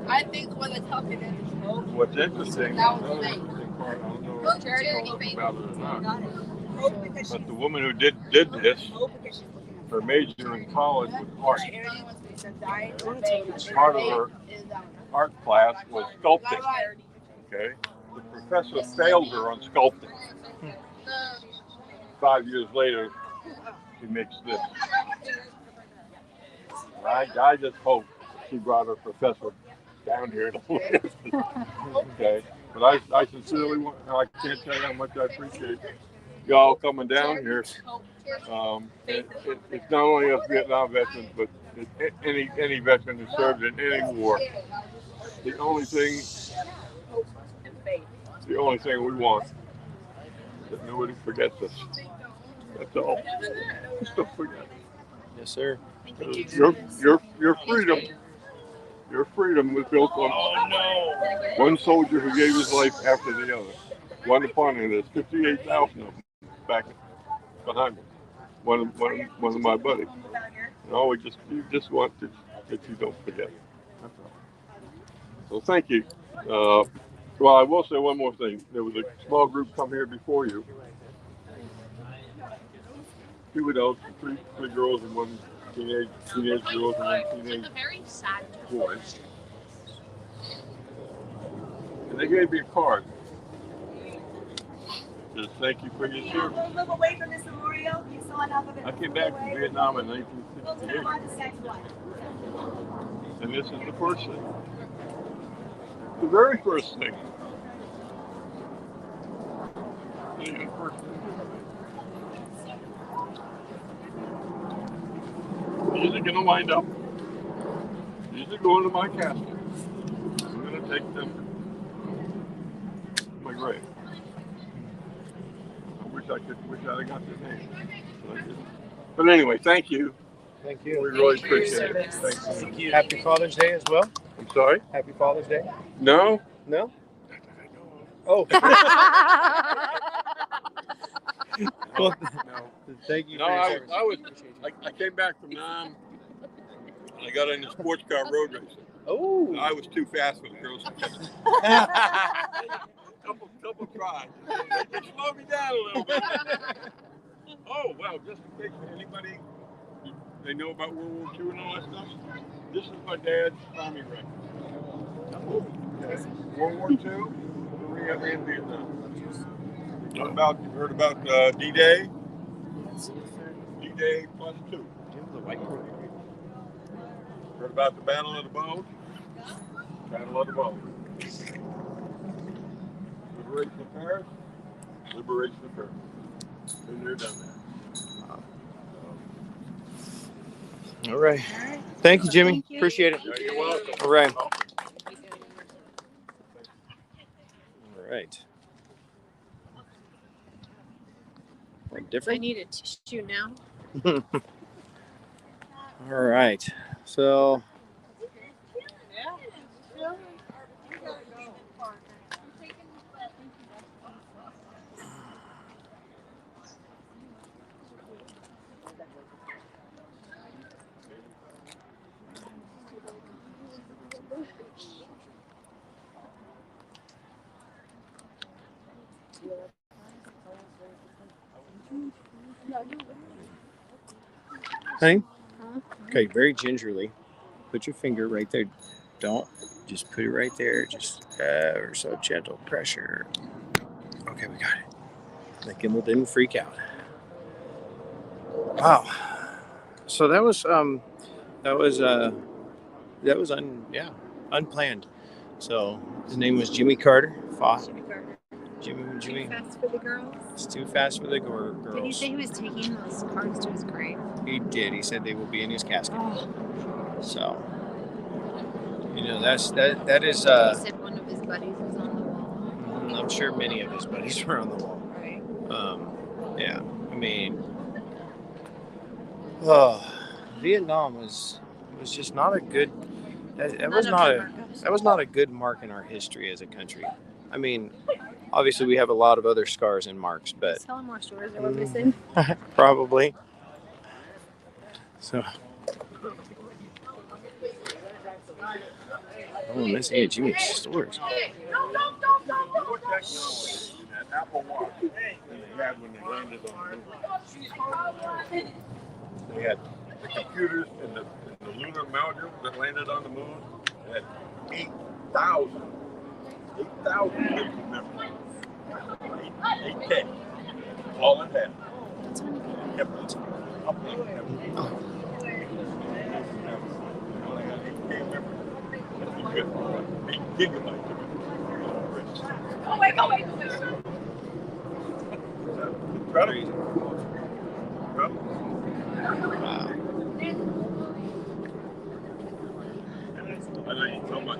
I think when the talking is What's interesting, that was another me. interesting part, I don't know Oh, if Charity you Faith. about it or not, but the woman who did this, her major in college was art. Part of her art class was sculpting. Okay, the professor failed her on sculpting. 5 years later, she makes this. I just hope she brought her professor down here to look at this. Okay, but I sincerely want, I can't tell you how much I appreciate y'all coming down here. It's not only us Vietnam veterans, but any veteran who served in any war. The only thing we want is that nobody forgets us. That's all. Just don't forget. Yes, sir. Your freedom. Your freedom was built on one soldier who gave his life after the other. One upon it. There's 58,000 of them back behind me. One of my buddies. And all you just want that you don't forget. That's all. So thank you. Well, I will say one more thing. There was a small group come here before you. 2 adults, 3 girls, and 1 teenage girl and 1 teenage boy. And they gave me a card. Just thank you for your service. Don't move away from this memorial. You saw enough of it. I came back from Vietnam in 1968. And this is the first thing. The very first thing. The first thing. These are going to wind up. These are going to my casket. I'm going to take them to my grave. I wish I'd have got their name. But anyway, thank you. Thank you. We really appreciate it. Thank you. Happy Father's Day as well. I'm sorry? Happy Father's Day. No? No? Oh. Well, No. Thank you. No, for your I service. came back from Nam and I got into sports car road racing. Oh. I was too fast for the girls to catch me. couple tries. They slowed me down a little bit. Oh, well, just in case anybody, they know about World War II and all that stuff, this is my dad's Army record. Okay. World War II, Korea and Vietnam. You heard about D-Day? D-Day plus 2. Heard about the Battle of the Bulge? Battle of the Bulge. Liberation of Paris? Liberation of Paris. Been there, done that. All right. Thank you, Jimmy. Thank you. Appreciate it. Yeah, you're welcome. All right. All right. One I different. need a tissue now. All right. So. Honey? Okay, very gingerly. Put your finger right there. Don't just put it right there. Just ever so gentle pressure. Okay, we got it. The gimbal didn't freak out. Wow. So that was that was unplanned. So his name was Jimmy Carter. Jimmy Carter. Jimmy. Too fast for the girls. It's too fast for the girls. Did he say he was taking those cards to his grave? He did. He said they will be in his casket. Oh. So, you know, that is. He said one of his buddies was on the wall. I'm sure many of his buddies were on the wall. Right. Yeah. I mean, Vietnam was just not a good. That was not a good mark in our history as a country. I mean, obviously we have a lot of other scars and marks, but Selling more stores are what they say. probably. So. Oh, Miss A. Jimmy's stores. Apple Watch that they had when they landed on the moon. They had the computers and the lunar module that landed on the moon. They had 8,000 different memories. 8K. All in that. Kept uploading everything. Only got 8K memory. You get 8 gigabytes of it. Oh, wait. Crazy. I know you so much.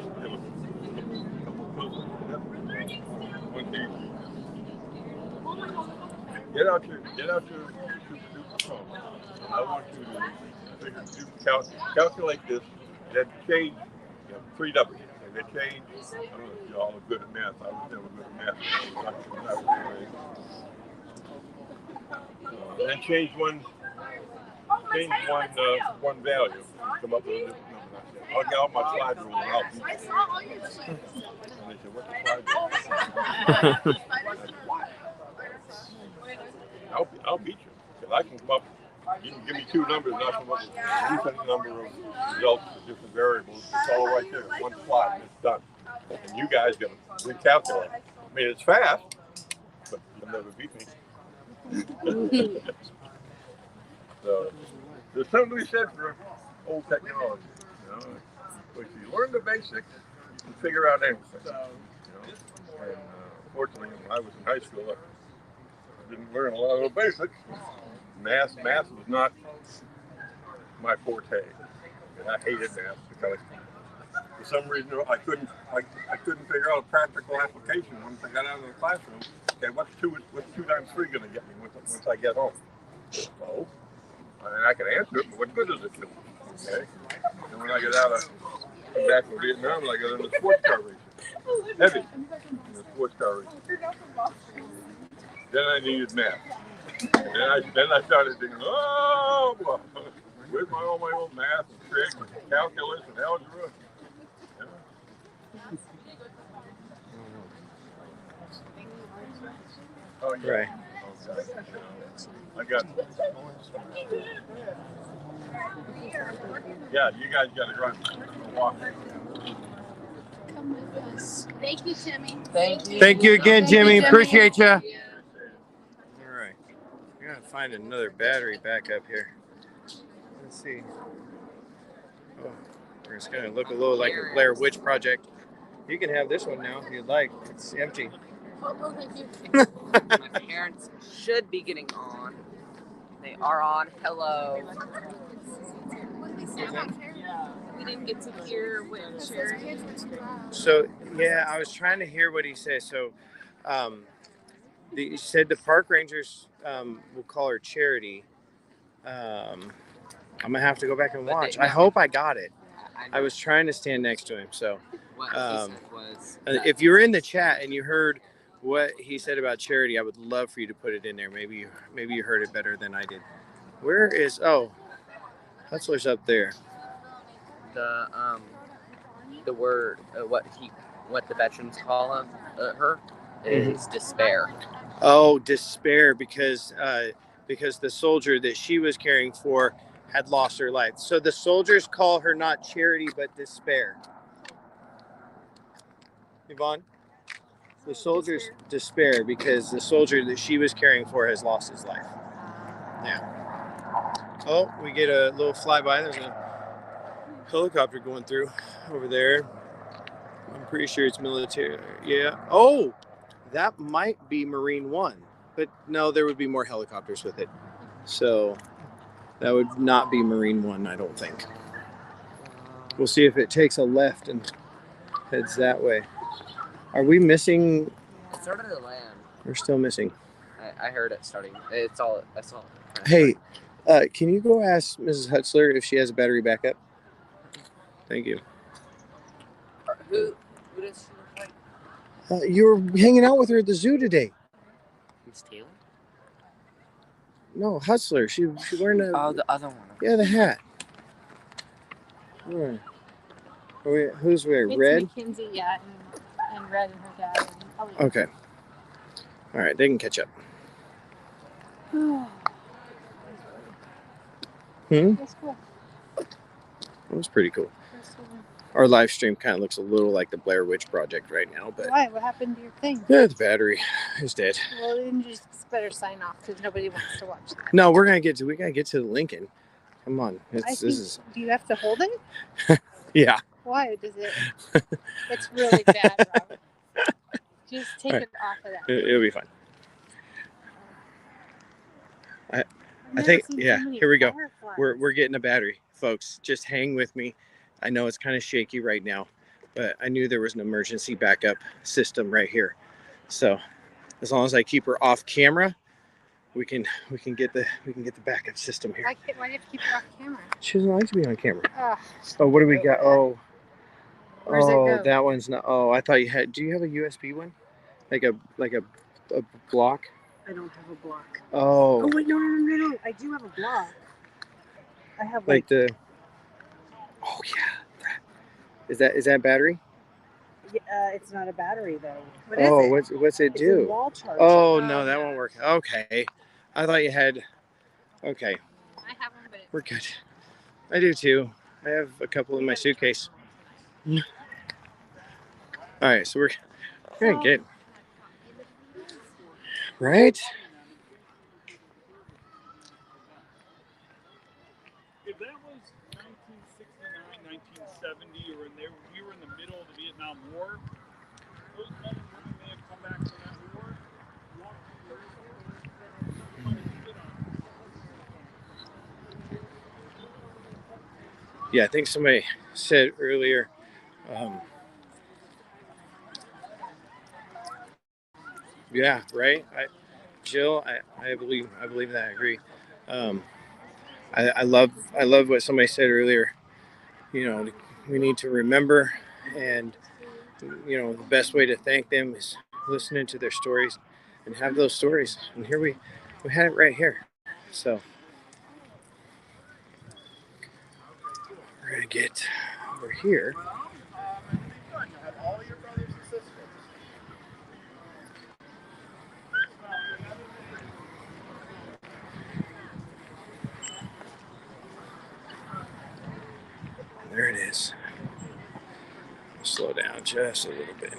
Get out your phone. I want you to calculate this, then change 3 W's. And they change. I don't know if you're all good at math. I was never good at math. And change one value. Come up with a different number. I'll get out my slide rule and I'll beat you. And they said, what's the slide rule? I'll beat you. Because I can come up, you can give me 2 numbers and I come up with a different number of results for different variables. It's all right there. One slide and it's done. And you guys got to recalculate. I mean, it's fast, but you'll never beat me. So, there's something to be said for old technology. You know, if you learn the basics, you figure out anything. You know? And fortunately, when I was in high school, I didn't learn a lot of the basics. Math was not my forte. And I hated math because for some reason I couldn't figure out a practical application once I got out of the classroom. Okay, what's 2 times 3 going to get me once I get home? So, and I can answer it, but what good does it do? Okay. And when I get out of back from Vietnam, I got in the sports car racing. Heavy in the sports car racing. Then I needed math. And then I started thinking, oh, well, where's all my old math and tricks and calculus and algebra? Yeah. Oh, yeah. Right. I got. Yeah, you guys got to run. Walk. Come with us. Thank you, Timmy. Thank you again, Jimmy. Appreciate you. All right. We're going to find another battery back up here. Let's see. Oh, it's going to look a little like a Blair Witch Project. You can have this one now if you'd like. It's empty. Oh, thank you. My parents should be getting on. They are on. Hello. What did they say about charity? We didn't get to hear what charity. So, yeah, I was trying to hear what he said. So, he said the park rangers will call her Charity. I'm going to have to go back and watch. I hope I got it. I was trying to stand next to him. So, What he said was if you were in the chat and you heard what he said about Charity, I would love for you to put it in there. Maybe you heard it better than I did. Where is Hustler's up there. the word what the veterans call her is despair. Oh, despair, because the soldier that she was caring for had lost her life. So the soldiers call her not Charity, but Despair. Yvonne? The soldiers despair because the soldier that she was caring for has lost his life. Yeah. Oh, we get a little flyby. There's a helicopter going through over there. I'm pretty sure it's military. Yeah. Oh, that might be Marine One, but no, there would be more helicopters with it. So that would not be Marine One, I don't think. We'll see if it takes a left and heads that way. Are we missing? It started to land. We're still missing. I heard it starting. It's all. Hey, can you go ask Mrs. Hutzler if she has a battery backup? Thank you. Who does she look like? You were hanging out with her at the zoo today. Miss Taylor? No, Hutzler. She wearing a. Oh, the other one. Yeah, the hat. Where? Who's wearing It's red? Mackenzie, yeah, and red and her dad. And Okay. All right, they can catch up. That's cool. That was pretty cool. Our live stream kind of looks a little like the Blair Witch Project right now, but Why? What happened to your thing? yeah, the battery is dead. Well, then you just better sign off because nobody wants to watch that. No, we gotta get to the Lincoln. Come on, Do you have to hold it? Yeah. Why does it? It's really bad, Robert. Just take it off of that. It'll be fine. I think here we go. We're getting a battery, folks. Just hang with me. I know it's kind of shaky right now, but I knew there was an emergency backup system right here. So as long as I keep her off camera, we can get the backup system here. Why do you have to keep her off camera? She doesn't like to be on camera. Oh, what do we got? Oh, Where's it go? That one's not. Oh, I thought you had. Do you have a USB one? Like a block? I don't have a block. Oh. Oh wait, no. I do have a block. I have like the. Oh yeah. Is that battery? It's not a battery though. What is it? What's it do? It's a wall charger. Oh no, that won't work. Okay, I thought you had. Okay. I have one, but We're good. I do too. I have a couple in my suitcase. All right, so we're gonna get right. If that was 1969, 1970, or we were in the middle of the Vietnam War, those men and women may have come back from that war. Yeah, I think somebody said earlier. Yeah, right. Jill, I believe that. I agree. I love what somebody said earlier. You know, we need to remember, and you know, the best way to thank them is listening to their stories and have those stories. And here we had it right here. So we're gonna get over here. There it is. Slow down just a little bit.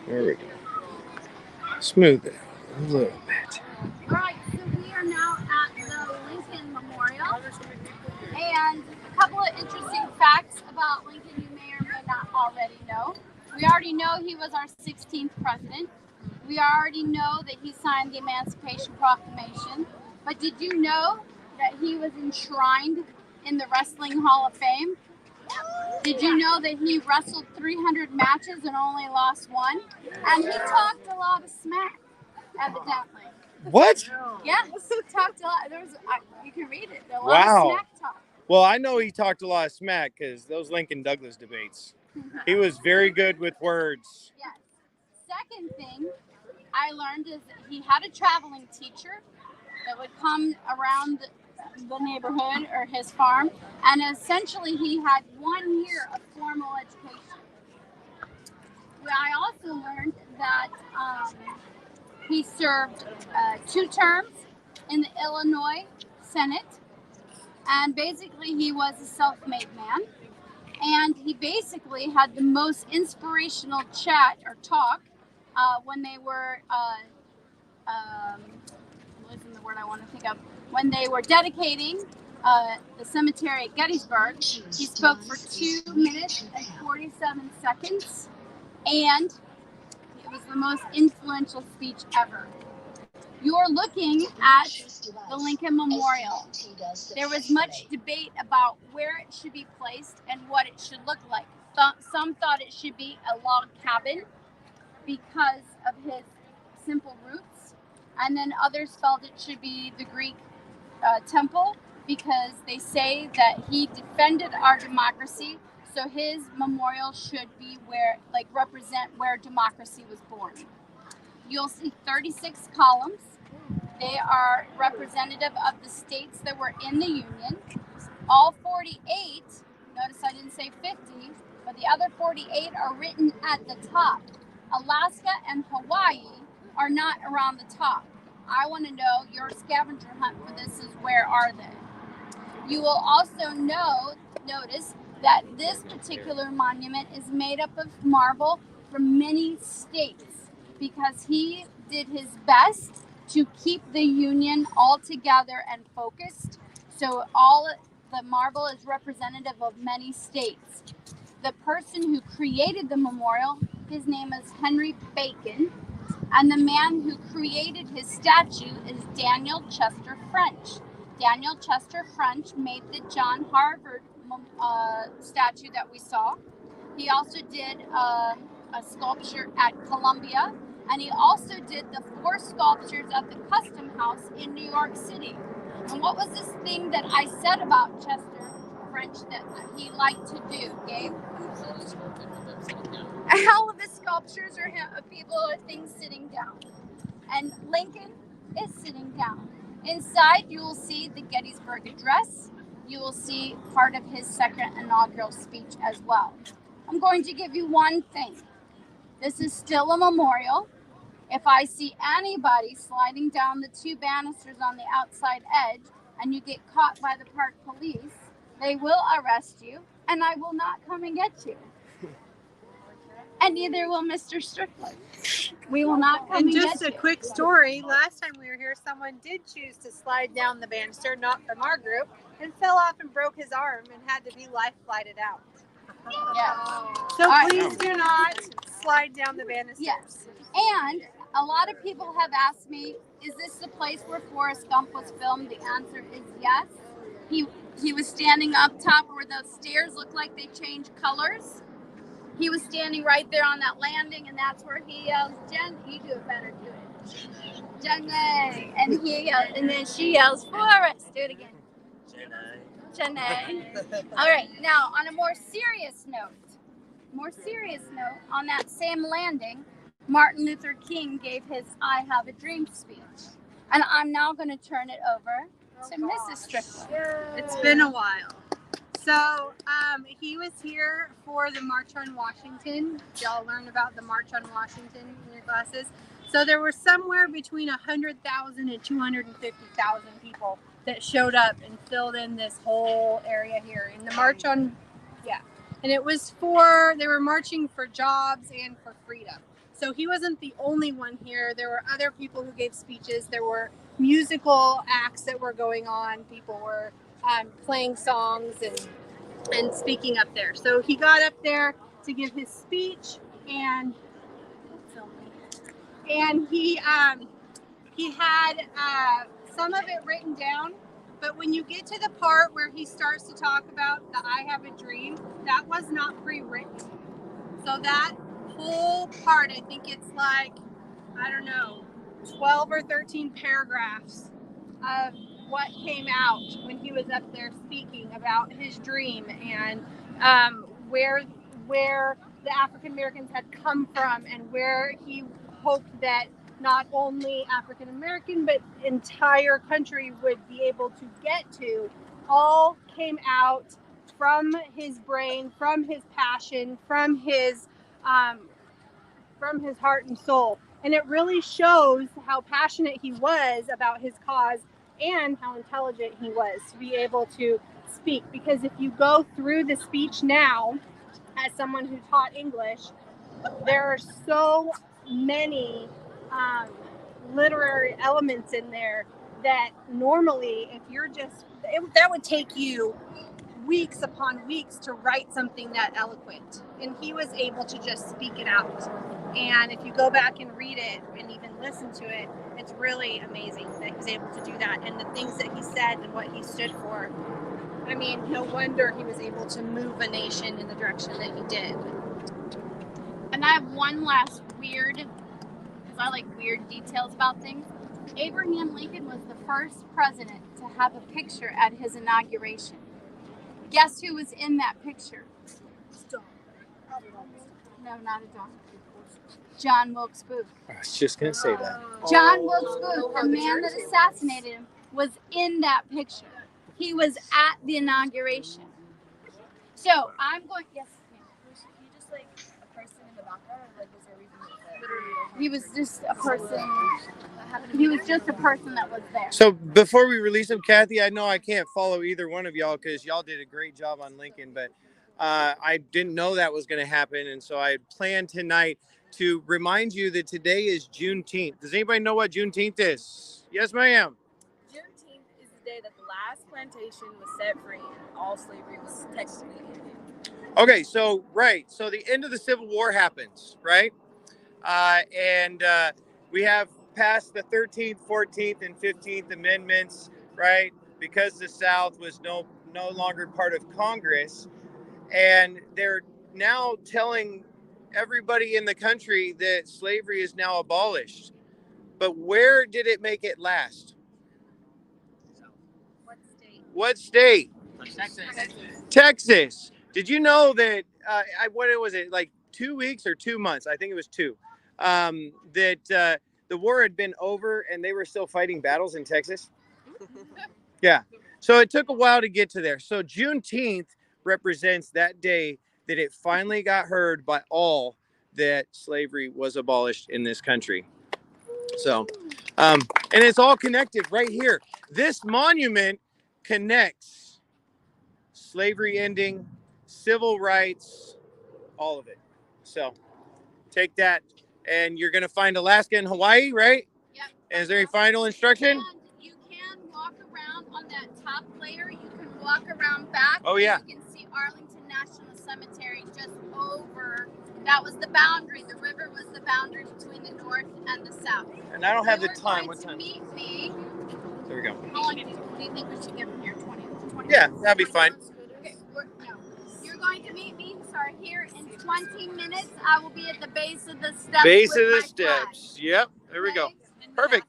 There we go. Smooth it out a little bit. All right, so we are now at the Lincoln Memorial, and a couple of interesting facts about Lincoln you may or may not already know. We already know he was our 16th president. We already know that he signed the Emancipation Proclamation. But did you know that he was enshrined in the Wrestling Hall of Fame? Did you know that he wrestled 300 matches and only lost one? And he talked a lot of smack, evidently. What? Yes, he talked a lot. You can read it. A lot of smack talk. Well, I know he talked a lot of smack because those Lincoln Douglas debates. He was very good with words. Yes. Second thing I learned is that he had a traveling teacher that would come around the neighborhood or his farm, and essentially he had 1 year of formal education. I also learned that he served 2 terms in the Illinois Senate, and basically he was a self-made man. And he basically had the most inspirational chat or talk when they were, losing the word I want to think of, when they were dedicating the cemetery at Gettysburg. He spoke for 2 minutes and 47 seconds, and it was the most influential speech ever. You're looking at the Lincoln Memorial. There was much debate about where it should be placed and what it should look like. Some thought it should be a log cabin because of his simple roots, and then others felt it should be the Greek temple because they say that he defended our democracy, so his memorial should be where, like, represent where democracy was born. You'll see 36 columns. They are representative of the states that were in the Union. All 48, notice I didn't say 50, but the other 48 are written at the top. Alaska and Hawaii are not around the top. I want to know, your scavenger hunt for this is, where are they? You will also notice that this particular monument is made up of marble from many states because he did his best to keep the Union all together and focused. So all the marble is representative of many states. The person who created the memorial, his name is Henry Bacon, and the man who created his statue is Daniel Chester French. Daniel Chester French made the John Harvard statue that we saw. He also did a sculpture at Columbia, and he also did the 4 sculptures at the Custom House in New York City. And what was this thing that I said about Chester French that he liked to do, Gabe? All of his sculptures are people or things sitting down. And Lincoln is sitting down. Inside, you will see the Gettysburg Address. You will see part of his second inaugural speech as well. I'm going to give you one thing. This is still a memorial. If I see anybody sliding down the 2 banisters on the outside edge and you get caught by the park police, they will arrest you, and I will not come and get you. And neither will Mr. Strickland. We will not come and get you. And just a quick story, last time we were here, someone did choose to slide down the banister, not from our group, and fell off and broke his arm and had to be life flighted out. Yeah. So please do not slide down the banisters. Yes. And a lot of people have asked me, is this the place where Forrest Gump was filmed? The answer is yes. He was standing up top where those stairs look like they change colors. He was standing right there on that landing, and that's where he yells, "Jen, you do it better, do it. Jenny." And he yells, and then she yells, "Forrest." Do it again. Jenny. All right, now on a more serious note, on that same landing, Martin Luther King gave his "I Have a Dream" speech. And I'm now going to turn it over to Mrs. Strickland. It's been a while. So he was here for the March on Washington. Y'all learn about the March on Washington in your classes. So there were somewhere between 100,000 and 250,000 people that showed up and filled in this whole area here in the March on, and it was they were marching for jobs and for freedom. So he wasn't the only one here. There were other people who gave speeches. There were musical acts that were going on. People were playing songs and speaking up there. So he got up there to give his speech, and he had some of it written down. But when you get to the part where he starts to talk about the "I Have a Dream," that was not pre-written. So that whole part, I think it's like, 12 or 13 paragraphs of what came out when he was up there speaking about his dream and where the African Americans had come from and where he hoped that not only African American but entire country would be able to get to, all came out from his brain, from his passion, from his heart and soul. And it really shows how passionate he was about his cause and how intelligent he was to be able to speak, because if you go through the speech now, as someone who taught English, there are so many literary elements in there that normally, if you're that would take you weeks upon weeks to write something that eloquent. And he was able to just speak it out. And if you go back and read it and even listen to it, it's really amazing that he was able to do that. And the things that he said and what he stood for. I mean, no wonder he was able to move a nation in the direction that he did. And I have one last weird, because I like weird details about things. Abraham Lincoln was the first president to have a picture at his inauguration. Guess who was in that picture? No, not a dog. John Wilkes Booth. I was just going to say that. John Wilkes Booth, the man that assassinated him, was in that picture. He was at the inauguration. So I'm going. Yes. Was he just like a person in the background, or like was there a reason that He was just a person. He was just a person that was there. So before we release him, Kathy, I know I can't follow either one of y'all because y'all did a great job on Lincoln, but I didn't know that was going to happen. And so I planned tonight to remind you that today is Juneteenth. Does anybody know what Juneteenth is? Yes, ma'am. Juneteenth is the day that the last plantation was set free and all slavery was technically ended. Okay, so the end of the Civil War happens, right? And we have passed the 13th, 14th, and 15th Amendments, right? Because the South was no longer part of Congress, and they're now telling everybody in the country that slavery is now abolished. But where did it make it last? What state? Texas. Did you know that, what was it, like 2 weeks or 2 months? I think it was 2. That the war had been over and they were still fighting battles in Texas. Yeah. So it took a while to get to there. So Juneteenth represents that day that it finally got heard by all that slavery was abolished in this country. So, and it's all connected right here. This monument connects slavery ending, civil rights, all of it. So take that, and you're going to find Alaska and Hawaii, right? Yep. And is there any final instruction? And you can walk around on that top layer. You can walk around back. Oh, yeah. You can see Arlington National Cemetery just over. That was the boundary. The river was the boundary between the north and the south. And I don't have the time. What time? Meet me. There we go. How long do you think we should get from here? 20? Yeah, that'd be fine. Okay, you're going to meet me, here in 20 minutes. I will be at the base of the steps. Base of the steps. Yep, there we go. Perfect.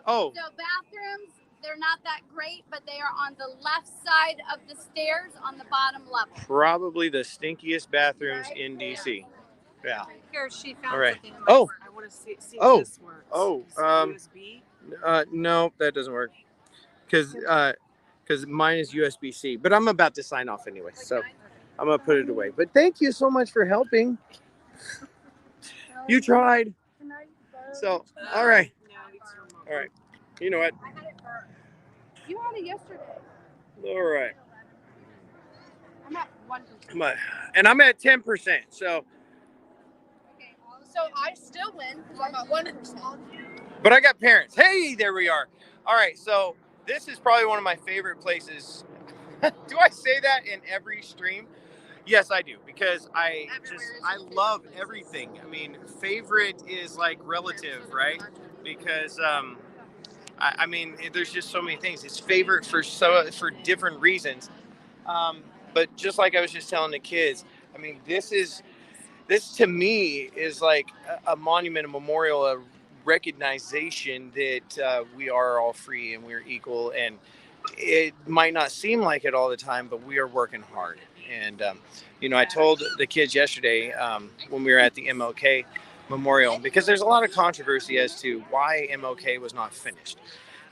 Oh. So bathrooms, they're not that great, but they are on the left side of the stairs on the bottom level. Probably the stinkiest bathrooms in D.C. Yeah. Here, she found all right. something. Oh. I want to see oh. if this works. Oh. USB? No, that doesn't work. Because mine is USB-C. But I'm about to sign off anyway, so I'm going to put it away. But thank you so much for helping. You tried. So, all right. All right. You know what? You had it yesterday. All right. I'm at 1%. And I'm at 10%. So. Okay. So I still win because I'm at 1%. But I got parents. Hey, there we are. All right. So this is probably one of my favorite places. Do I say that in every stream? Yes, I do, because I love everything. I mean, favorite is like relative, right? Because I mean, there's just so many things. It's favorite for different reasons. But just like I was just telling the kids, I mean, this to me is like a monument, a memorial, a recognition that we are all free and we're equal. And it might not seem like it all the time, but we are working hard. And, I told the kids yesterday when we were at the MLK Memorial, because there's a lot of controversy as to why MLK was not finished.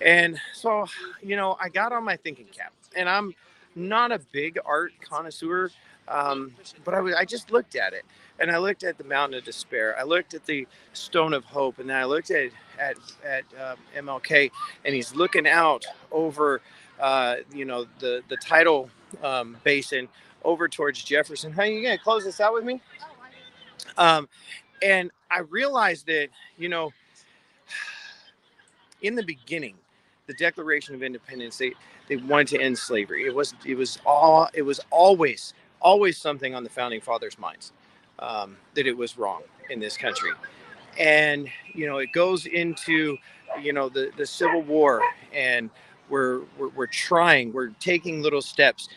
And so, I got on my thinking cap, and I'm not a big art connoisseur, but I just looked at it, and I looked at the Mountain of Despair. I looked at the Stone of Hope, and then I looked at MLK, and he's looking out over the tidal basin over towards Jefferson. Honey, you gonna close this out with me? And I realized that, in the beginning, the Declaration of Independence, they wanted to end slavery. It was always something on the founding fathers' minds, that it was wrong in this country. And it goes into the Civil War, and we're taking little steps.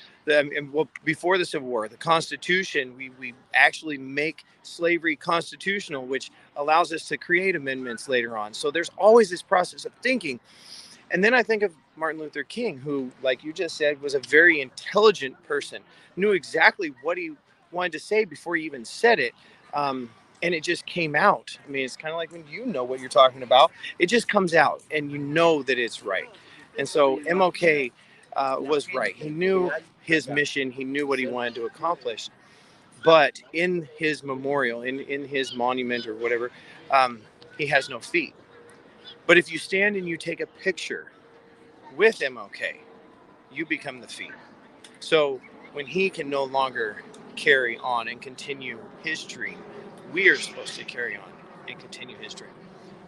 Before the Civil War, the Constitution, we actually make slavery constitutional, which allows us to create amendments later on. So there's always this process of thinking. And then I think of Martin Luther King, who, like you just said, was a very intelligent person, knew exactly what he wanted to say before he even said it. And it just came out. I mean, it's kind of like when you know what you're talking about, it just comes out and you know that it's right. And so MLK was right. He knew his mission. He knew what he wanted to accomplish. But in his memorial, in his monument or whatever, he has no feet. But if you stand and you take a picture with MLK, you become the feet. So when he can no longer carry on and continue his dream, we are supposed to carry on and continue his dream.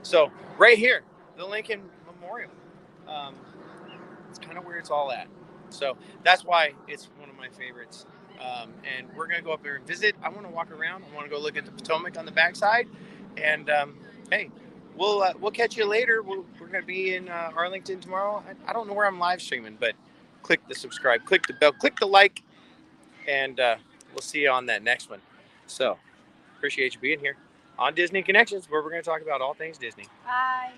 So right here, the Lincoln Memorial, it's kind of where it's all at. So that's why it's one of my favorites. And we're going to go up there and visit. I want to walk around. I want to go look at the Potomac on the backside. And hey, we'll catch you later. We're going to be in Arlington tomorrow. I don't know where I'm live streaming, but click the subscribe, click the bell, click the like, and we'll see you on that next one. So appreciate you being here on Disney Connections, where we're going to talk about all things Disney. Bye.